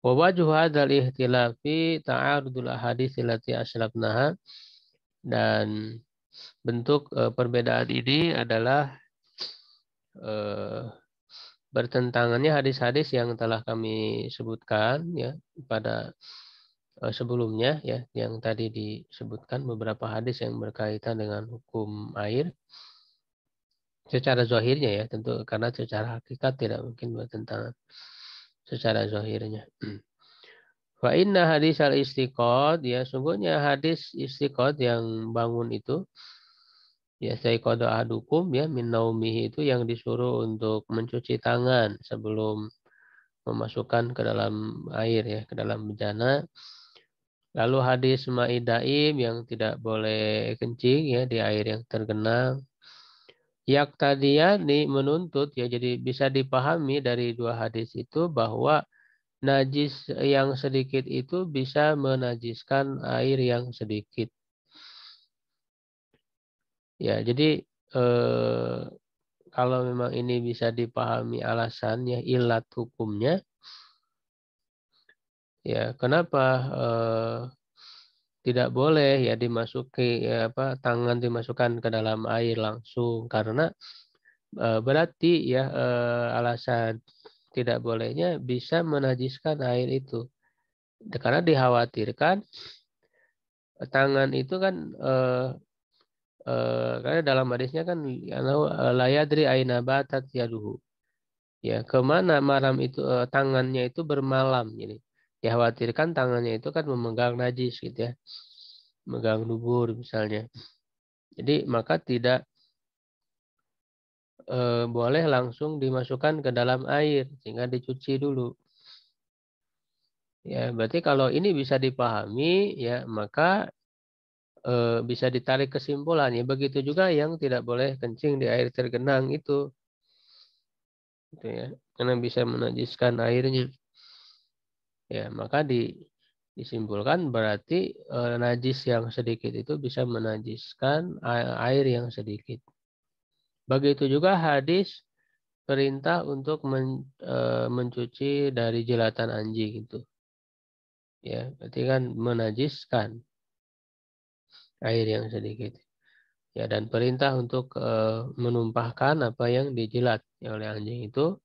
Wa wajhu hadzal ihtilafi ta'arudul ahadits allati aslafnaha dan bentuk perbedaan ini adalah bertentangannya hadis-hadis yang telah kami sebutkan ya pada sebelumnya ya yang tadi disebutkan beberapa hadis yang berkaitan dengan hukum air secara zahirnya ya tentu karena secara hakikat tidak mungkin bertentangan secara zahirnya. Fa inna hadis al istiqad ya sungguhnya hadis istiqad yang bangun itu ya sayqada ahadukum ya min naumihi itu yang disuruh untuk mencuci tangan sebelum memasukkan ke dalam air ya ke dalam bejana. Lalu hadis ma'idaim yang tidak boleh kencing ya di air yang tergenang. Yak tadiyani menuntut ya jadi bisa dipahami dari 2 hadis itu bahwa najis yang sedikit itu bisa menajiskan air yang sedikit. Ya, jadi kalau memang ini bisa dipahami alasannya, ilat hukumnya, ya kenapa tidak boleh ya dimasuki ya apa tangan dimasukkan ke dalam air langsung karena berarti ya alasan tidak bolehnya bisa menajiskan air itu. Karena dikhawatirkan tangan itu kan karena dalam hadisnya kan layadri aina batat yaduhu. Ya, kemana maram itu tangannya itu bermalam ini. Dikhawatirkan tangannya itu kan memegang najis gitu ya. Memegang dubur misalnya. Jadi maka tidak boleh langsung dimasukkan ke dalam air sehingga dicuci dulu. Ya, berarti kalau ini bisa dipahami ya maka bisa ditarik kesimpulannya. Begitu juga yang tidak boleh kencing di air tergenang itu. Gitu ya. Karena bisa menajiskan airnya. Ya, maka disimpulkan berarti najis yang sedikit itu bisa menajiskan air yang sedikit. Begitu juga hadis perintah untuk mencuci dari jelatan anjing itu. Ya, berarti kan menajiskan air yang sedikit. Ya, dan perintah untuk menumpahkan apa yang dijilat oleh anjing itu.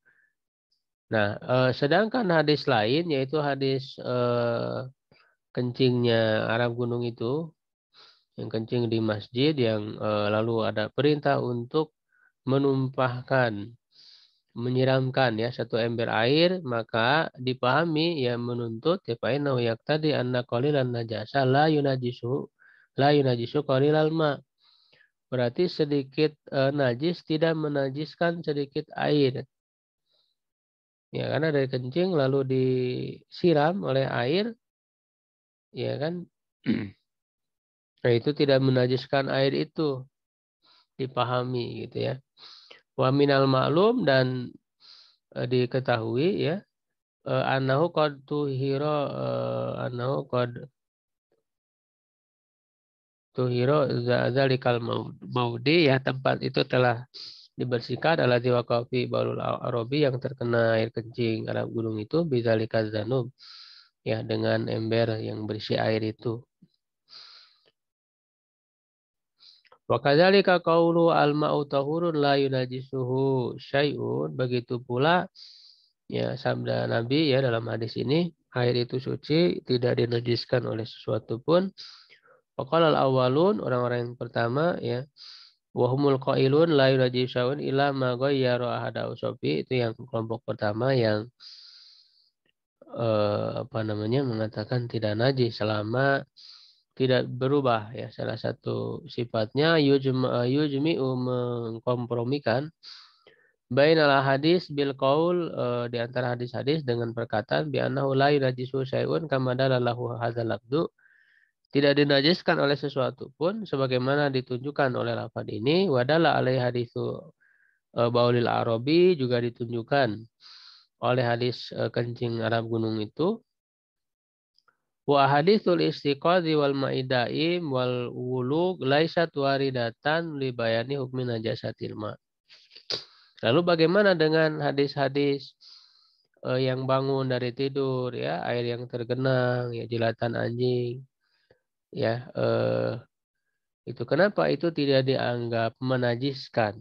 Nah, sedangkan hadis lain yaitu hadis kencingnya Arab gunung itu, yang kencing di masjid, yang lalu ada perintah untuk menumpahkan, menyiramkan ya satu ember air, maka dipahami ya menuntut ya fa'innahu yaqtadi anna qalilan najasa la yunajisu qalilal ma. Berarti sedikit najis tidak menajiskan sedikit air. Ya, karena dari kencing lalu disiram oleh air, ya kan? Nah, itu tidak menajiskan air itu, dipahami gitu ya. Wa minal ma'lum, dan diketahui ya, annahu qad tuhira, zalikal maudi, ya tempat itu telah dibersihkan alladzi waqa'a fi baulul arabi, yang terkena air kencing Arab gunung itu, bizalikaz zanub, ya dengan ember yang berisi air itu. Wa kadzalika qaulu al-ma'u tahurun la yunajisuhu syai'un, begitu pula ya sabda Nabi ya dalam hadis ini, air itu suci, tidak dinajiskan oleh sesuatu pun. Faqala al-awwalun, orang-orang yang pertama ya, wa humul qailun la yunajisu syai'un illa ma ghayyara ahada usabi, itu yang kelompok pertama yang apa namanya, mengatakan tidak najis selama tidak berubah ya salah satu sifatnya. Yujmi'u, mengkompromikan, bainal hadis bil qaul, di antara hadis-hadis dengan perkataan bi annahu la yunajisu syai'un kama dalalahu hadzal lafdu, tidak dinajiskan oleh sesuatu pun sebagaimana ditunjukkan oleh lafaz ini. Wadalla alai hadisu baulil arabi, juga ditunjukkan oleh hadis kencing Arab gunung itu. Wa haditsul istiqadhi wal maidaim wal wulug laisat waridatan li bayani hukmi najasatil ma. Lalu bagaimana dengan hadis-hadis yang bangun dari tidur ya, air yang tergenang ya, jilatan anjing ya, itu kenapa itu tidak dianggap menajiskan?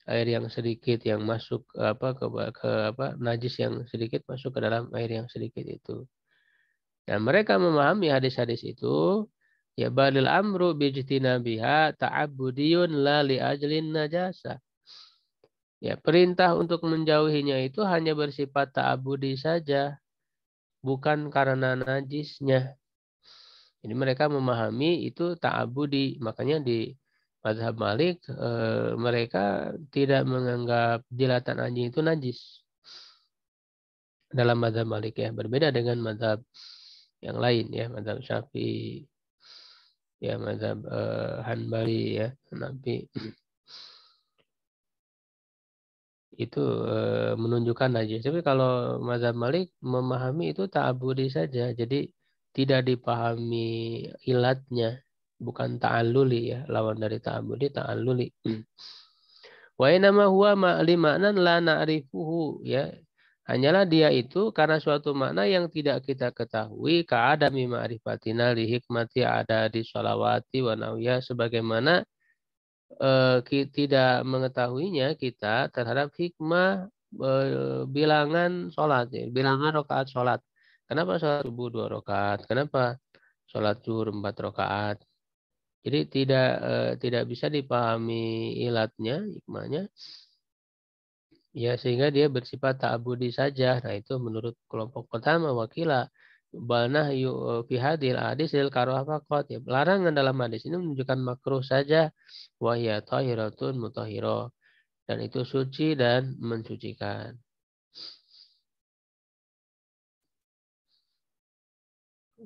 Air yang sedikit yang masuk ke apa, najis yang sedikit masuk ke dalam air yang sedikit itu. Dan mereka memahami hadis-hadis itu ya, balil amru bijtinabiha ta'abbudiyun la li ajlin najasa. Ya, perintah untuk menjauhinya itu hanya bersifat ta'abudi saja, bukan karena najisnya. Jadi mereka memahami itu ta'abudi. Makanya di mazhab Malik mereka tidak menganggap jilatan anjing itu najis. Dalam mazhab Malik ya, berbeda dengan mazhab yang lain ya, mazhab Syafi'i ya, mazhab Hanbali ya, Hanafi. Itu menunjukkan najis. Tapi kalau mazhab Malik memahami itu ta'abudi saja. Jadi tidak dipahami ilatnya. Bukan ta'alluli ya. Lawan dari ta'abudi, ta'alluli. Wa inama huwa ma'li ma'nan la na'rifuhu ya. Hanyalah dia itu karena suatu makna yang tidak kita ketahui, ka'adami ma'rifatina li hikmati ada di sholawati wa nawiyah, sebagaimana tidak mengetahuinya kita terhadap hikmah bilangan sholat ya, bilangan rakaat sholat. Kenapa sholat subuh 2 rakaat? Kenapa sholat zuhur 4 rakaat? Jadi tidak bisa dipahami ilatnya, hikmahnya, ya sehingga dia bersifat ta'abudi saja. Nah itu menurut kelompok pertama, wakila banah fi hadil hadis lil karohah faqat ya, larangan dalam hadis ini menunjukkan makruh saja, wa hiya tahiratun mutahhirah, dan itu suci dan mensucikan.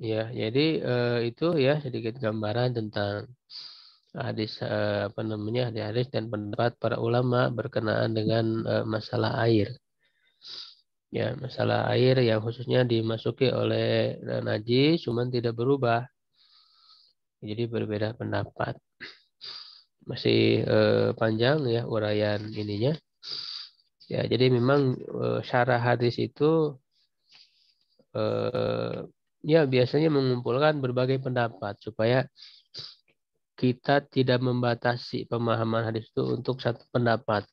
Ya, jadi itu ya sedikit gambaran tentang hadis apa namanya, hadis dan pendapat para ulama berkenaan dengan masalah air. Ya, masalah air yang khususnya dimasuki oleh najis cuman tidak berubah. Jadi berbeda pendapat. Masih panjang ya uraian ininya. Ya, jadi memang syarah hadis itu ya biasanya mengumpulkan berbagai pendapat supaya kita tidak membatasi pemahaman hadis itu untuk satu pendapat.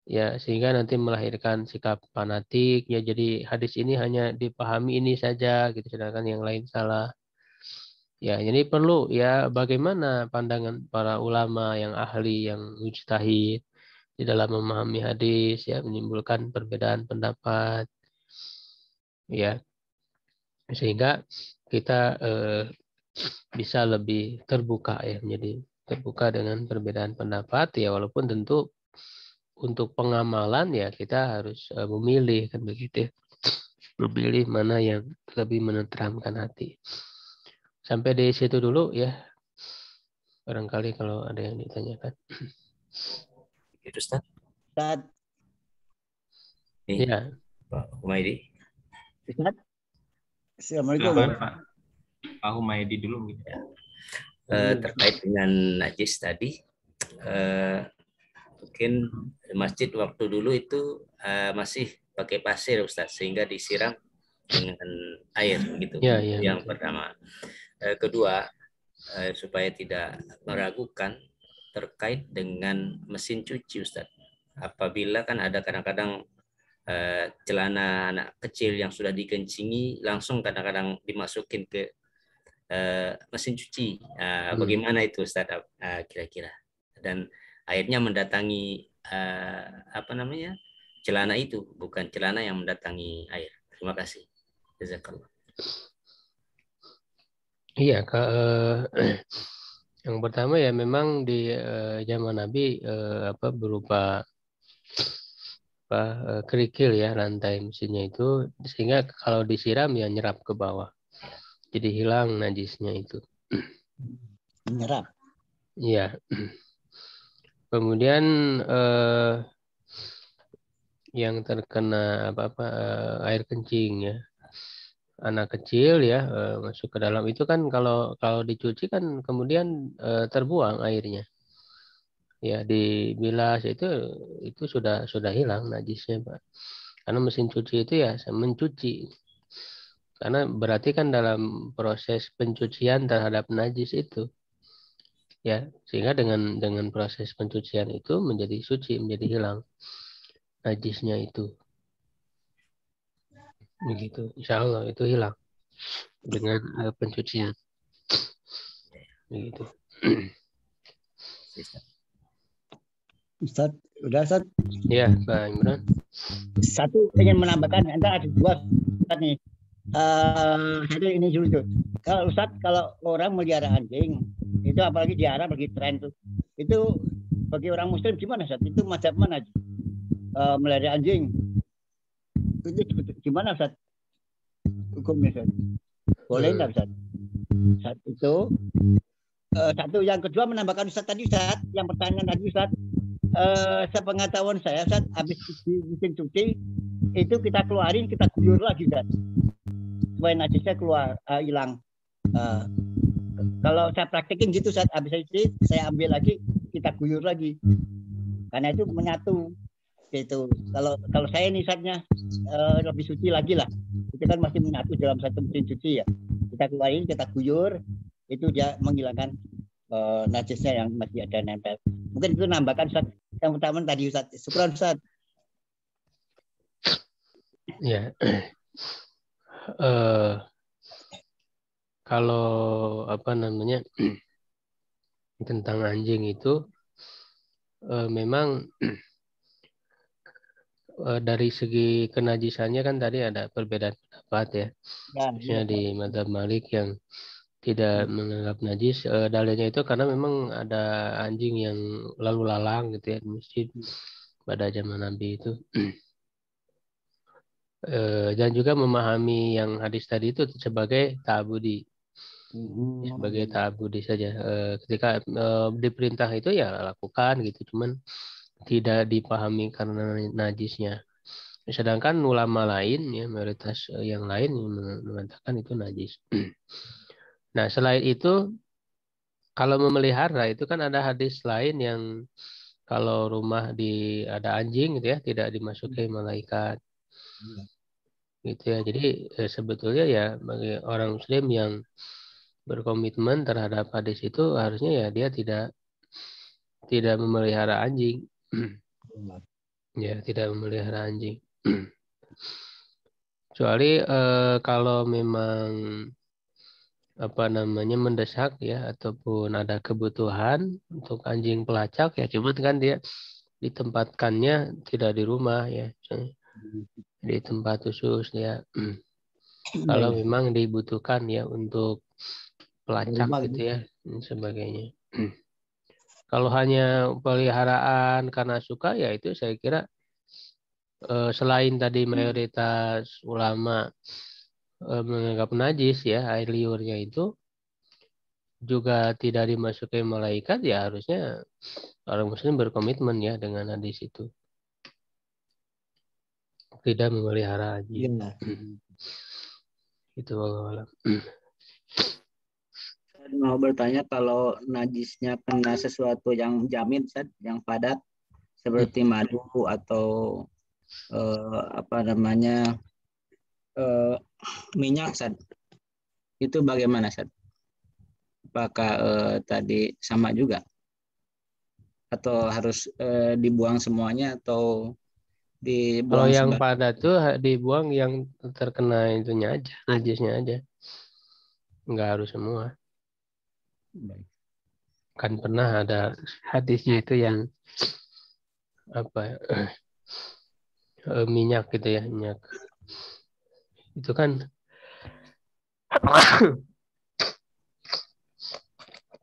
Ya, sehingga nanti melahirkan sikap fanatik. Ya, jadi hadis ini hanya dipahami ini saja, gitu, sedangkan yang lain salah. Ya, jadi perlu ya bagaimana pandangan para ulama yang ahli, yang mujtahid di dalam memahami hadis, ya, menimbulkan perbedaan pendapat, ya, sehingga kita bisa lebih terbuka, ya, menjadi terbuka dengan perbedaan pendapat, ya, walaupun tentu untuk pengamalan ya kita harus memilih, kan begitu, memilih mana yang lebih menenteramkan hati. Sampai di situ dulu ya, barangkali kalau ada yang ditanyakan. Gitu, Ustaz. Ustaz, Nih, Ya, Pak Humaydi. Ustaz. Assalamualaikum. Silakan Pak Humaydi dulu gitu. Terkait dengan najis tadi, mungkin masjid waktu dulu itu masih pakai pasir, Ustaz, sehingga disiram dengan air gitu. Ya, ya, Yang betul. pertama. Kedua, supaya tidak meragukan terkait dengan mesin cuci, Ustaz. Apabila kan ada kadang-kadang celana anak kecil yang sudah dikencingi langsung kadang-kadang dimasukin ke mesin cuci. Bagaimana itu, Ustaz, kira-kira? Dan akhirnya mendatangi celana itu, bukan celana yang mendatangi air. Terima kasih. Jazakallah. Iya, yang pertama ya memang di zaman Nabi berupa kerikil ya lantai mesinnya itu, sehingga kalau disiram ya nyerap ke bawah, jadi hilang najisnya itu. Menyerap. Iya. Kemudian yang terkena air kencing ya, anak kecil ya masuk ke dalam itu kan kalau dicuci kan kemudian terbuang airnya. Ya, dibilas itu sudah hilang najisnya, Pak. Karena mesin cuci itu ya mencuci. Karena berarti kan dalam proses pencucian terhadap najis itu, ya, sehingga dengan proses pencucian itu menjadi suci, menjadi hilang najisnya itu. Begitu. Insya Allah itu hilang dengan pencucian. Begitu. Ustaz, udah Ustaz. Ya, Pak Imran. Satu ingin menambahkan, ada dua Ustaz nih. Satu ini dulu tuh. Kalau Ustaz, kalau orang melihara anjing, itu apalagi di Arab lagi tren tuh. Itu bagi orang Muslim gimana Ustaz? Itu mazhab mana? Melihara anjing. Itu gimana Ustaz? Hukumnya Ustaz? Boleh nggak Ustaz? Ustaz itu. Satu, yang kedua menambahkan Ustaz tadi Ustaz, yang pertanyaan tadi Ustaz. Sepengetahuan saya Ustaz, habis di mesin cuci itu kita keluarin, kita guyur lagi Ustaz, supaya najisnya keluar, hilang. Kalau saya praktekin gitu Ustaz, habis itu saya ambil lagi, kita guyur lagi, karena itu menyatu gitu. Kalau saya nih Ustaznya lebih suci lagi lah, itu kan masih menyatu dalam satu mesin cuci ya. Kita keluarin, kita guyur, itu dia menghilangkan najisnya yang masih ada nempel. Mungkin itu nambahkan Ustaz. Yang pertama tadi Ustaz. Syukran Ustaz. Ya. Kalau tentang anjing itu memang dari segi kenajisannya kan tadi ada perbedaan pendapat ya. Misalnya di mazhab Malik yang tidak menganggap najis, dalilnya itu karena memang ada anjing yang lalu lalang gitu ya di masjid pada zaman Nabi itu. Dan juga memahami yang hadis tadi itu sebagai ta'abudi. Sebagai ta'abudi saja. Ketika diperintah itu ya lakukan gitu, cuman tidak dipahami karena najisnya. Sedangkan ulama lain ya, mayoritas yang lain mengatakan itu najis. Nah, selain itu kalau memelihara itu kan ada hadis lain yang kalau rumah ada anjing gitu ya, tidak dimasuki malaikat. Gitu ya. Jadi sebetulnya ya bagi orang muslim yang berkomitmen terhadap hadis itu, harusnya ya dia tidak memelihara anjing. Ya, tidak memelihara anjing. Kecuali kalau memang mendesak ya, ataupun ada kebutuhan untuk anjing pelacak ya, cuma kan dia ditempatkannya tidak di rumah ya, di tempat khusus ya. Kalau memang dibutuhkan ya untuk pelacak gitu ya dan sebagainya. Kalau hanya peliharaan karena suka ya, itu saya kira selain tadi mayoritas ulama menganggap najis ya air liurnya itu, juga tidak dimasuki malaikat, ya harusnya orang muslim berkomitmen ya dengan hadis itu, tidak memelihara anjing. Itu Allah. Saya mau bertanya, kalau najisnya kena sesuatu yang jamin, yang padat seperti madu atau minyak, itu bagaimana, apakah tadi sama juga atau harus dibuang semuanya atau Kalau dibuang yang sebagian? padat tuh dibuang yang terkena itunya aja, najisnya aja, nggak harus semua. Kan pernah ada hadisnya itu yang minyak gitu ya, minyak itu kan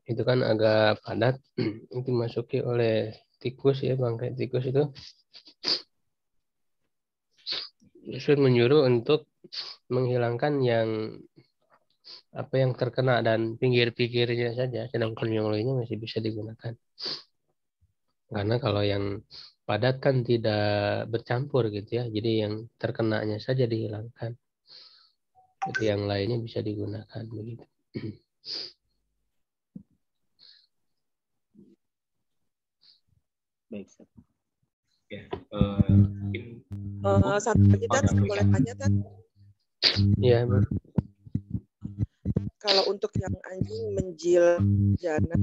itu kan agak padat, itu dimasuki oleh tikus ya, bangkai tikus itu Rasul menyuruh untuk menghilangkan yang terkena dan pinggir-pinggirnya saja, sedangkan yang lainnya masih bisa digunakan. Karena kalau yang padat kan tidak bercampur gitu ya, jadi yang terkenanya saja dihilangkan, jadi yang lainnya bisa digunakan begitu. Baik. Ya, mungkin satu lagi Tat, boleh tanya Tat? Ya, Kalau untuk yang anjing menjilat bejana,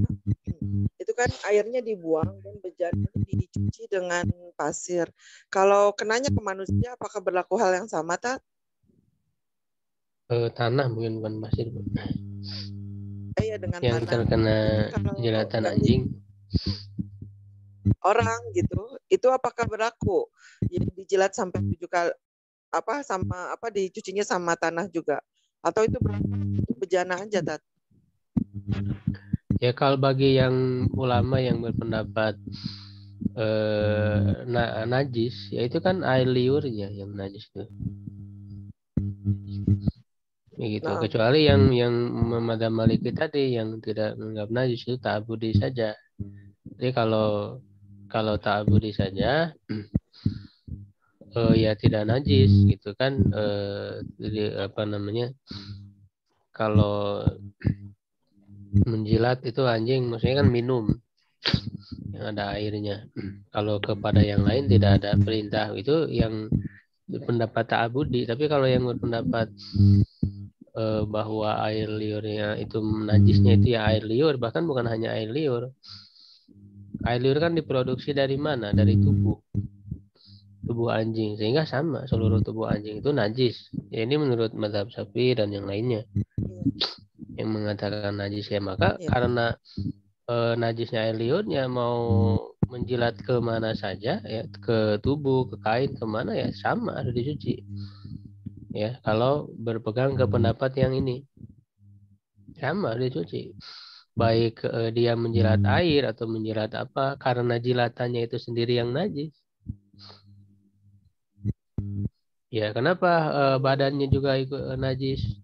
itu kan airnya dibuang dan bejananya dicuci dengan pasir. Kalau kenanya ke manusia, apakah berlaku hal yang sama, Tat? Tanah mungkin, bukan pasir. Iya, dengan Yang tanah. terkena jilatan anjing. Orang gitu, itu apakah berlaku? Jadi dijilat sampai 7 kali, dicucinya sama tanah juga? Atau itu berlaku bejana aja, Tat? Ya, kalau bagi yang ulama yang berpendapat najis, ya itu kan air liurnya yang najis itu. Begitu. Nah. Kecuali yang Madhab Maliki tadi yang tidak menganggap najis, itu ta'abudi saja. Jadi kalau ta'abudi saja, ya tidak najis gitu kan. Jadi kalau menjilat itu anjing, maksudnya kan minum yang ada airnya. Kalau kepada yang lain tidak ada perintah, itu yang pendapat ta'abudi. Tapi kalau yang berpendapat bahwa air liurnya itu najisnya itu ya air liur, bahkan bukan hanya air liur. Air liur kan diproduksi dari mana? Dari tubuh anjing, sehingga sama seluruh tubuh anjing itu najis. Ya, ini menurut mazhab Syafi'i dan yang lainnya yang mengatakan najis ya. Maka karena najisnya air liurnya, mau menjilat ke mana saja ya, ke tubuh, ke kain, kemana ya sama, harus dicuci. Ya, kalau berpegang ke pendapat yang ini sama dicuci. Baik dia menjilat air atau menjilat apa, karena jilatannya itu sendiri yang najis. Ya, kenapa badannya juga ikut najis?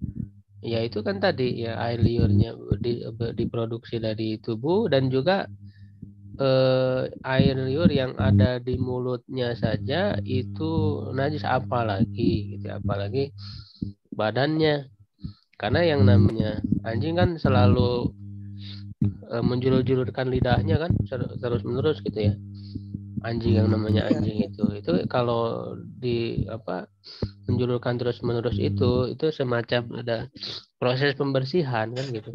Ya itu kan tadi ya, air liurnya diproduksi dari tubuh, dan juga air liur yang ada di mulutnya saja itu najis, apalagi badannya. Karena yang namanya anjing kan selalu menjulur-julurkan lidahnya kan terus menerus gitu ya. Anjing yang namanya anjing itu kalau menjulurkan terus-menerus itu semacam ada proses pembersihan kan gitu.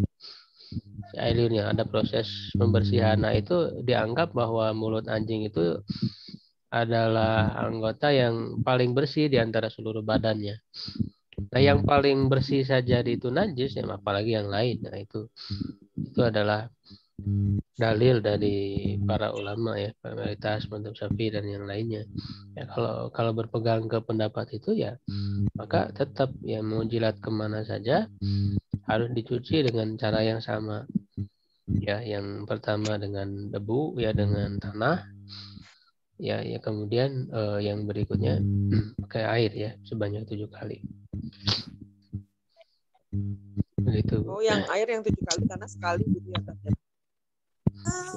Airnya ada proses pembersihan. Nah, itu dianggap bahwa mulut anjing itu adalah anggota yang paling bersih di antara seluruh badannya. Nah, yang paling bersih saja itu najis, ya apalagi yang lain. Nah, itu adalah dalil dari para ulama ya, mayoritas mazhab Syafi'i dan yang lainnya. Ya, kalau berpegang ke pendapat itu ya, maka tetap ya mau jilat kemana saja harus dicuci dengan cara yang sama. Ya, yang pertama dengan debu, ya dengan tanah, ya kemudian yang berikutnya pakai air ya sebanyak 7 kali. Begitu. Oh, yang air yang 7 kali, tanah sekali gitu ya, Tat, ya?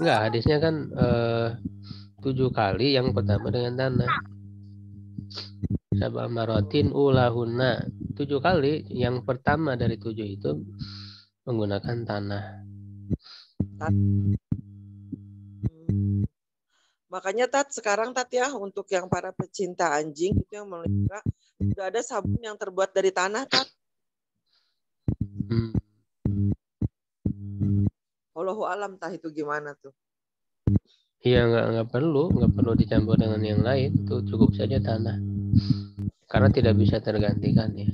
Enggak, hadisnya kan 7 kali, yang pertama dengan tanah. Sab'a maratin ulahunna, 7 kali, yang pertama dari 7 itu menggunakan tanah. Makanya Tat, sekarang Tat ya, untuk yang para pecinta anjing itu yang melihara, udah ada sabun yang terbuat dari tanah, Tat. Wallahu alam, tah itu gimana tuh? Iya, nggak perlu dicampur dengan yang lain, itu cukup saja tanah. Karena tidak bisa tergantikan ya.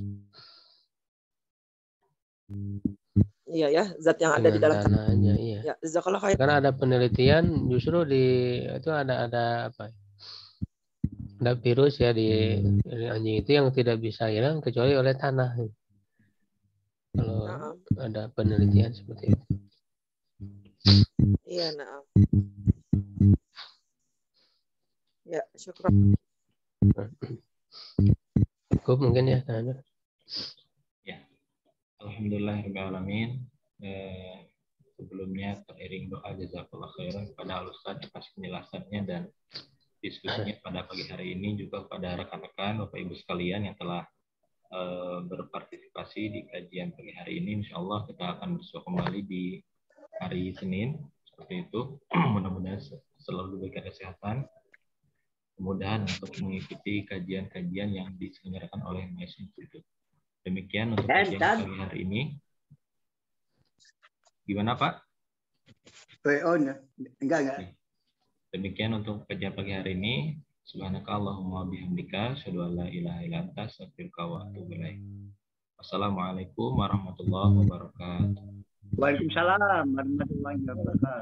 Iya ya, zat yang ada di dalam tanah aja, iya. Ya, jazakallah khair. Karena ada penelitian justru itu ada apa? Ada virus ya di anjing itu yang tidak bisa hilang kecuali oleh tanah. Kalau ada penelitian seperti itu. Iya, nah. Ya, syukur. Cukup mungkin ya. Ya, alhamdulillahirobbilalamin. Sebelumnya teriring doa jazakallah khairan kepada Al-Ustaz atas penjelasannya dan diskusinya pada pagi hari ini, juga kepada rekan-rekan Bapak Ibu sekalian yang telah berpartisipasi di kajian pagi hari ini. Insya Allah kita akan bersua kembali di hari Senin seperti itu. Mudah-mudahan selalu diberikan kesehatan, kemudahan untuk mengikuti kajian-kajian yang diselenggarakan oleh Mais Institute. Demikian untuk kajian pagi hari ini. Gimana Pak? Enggak. Demikian untuk kajian pagi hari ini. Subhanakallahumma bihamdika asyhadu an la ilaha illa anta astaghfiruka wa atubu ilaik. Wassalamualaikum warahmatullahi wabarakatuh. Waalaikumsalam warahmatullahi wabarakatuh.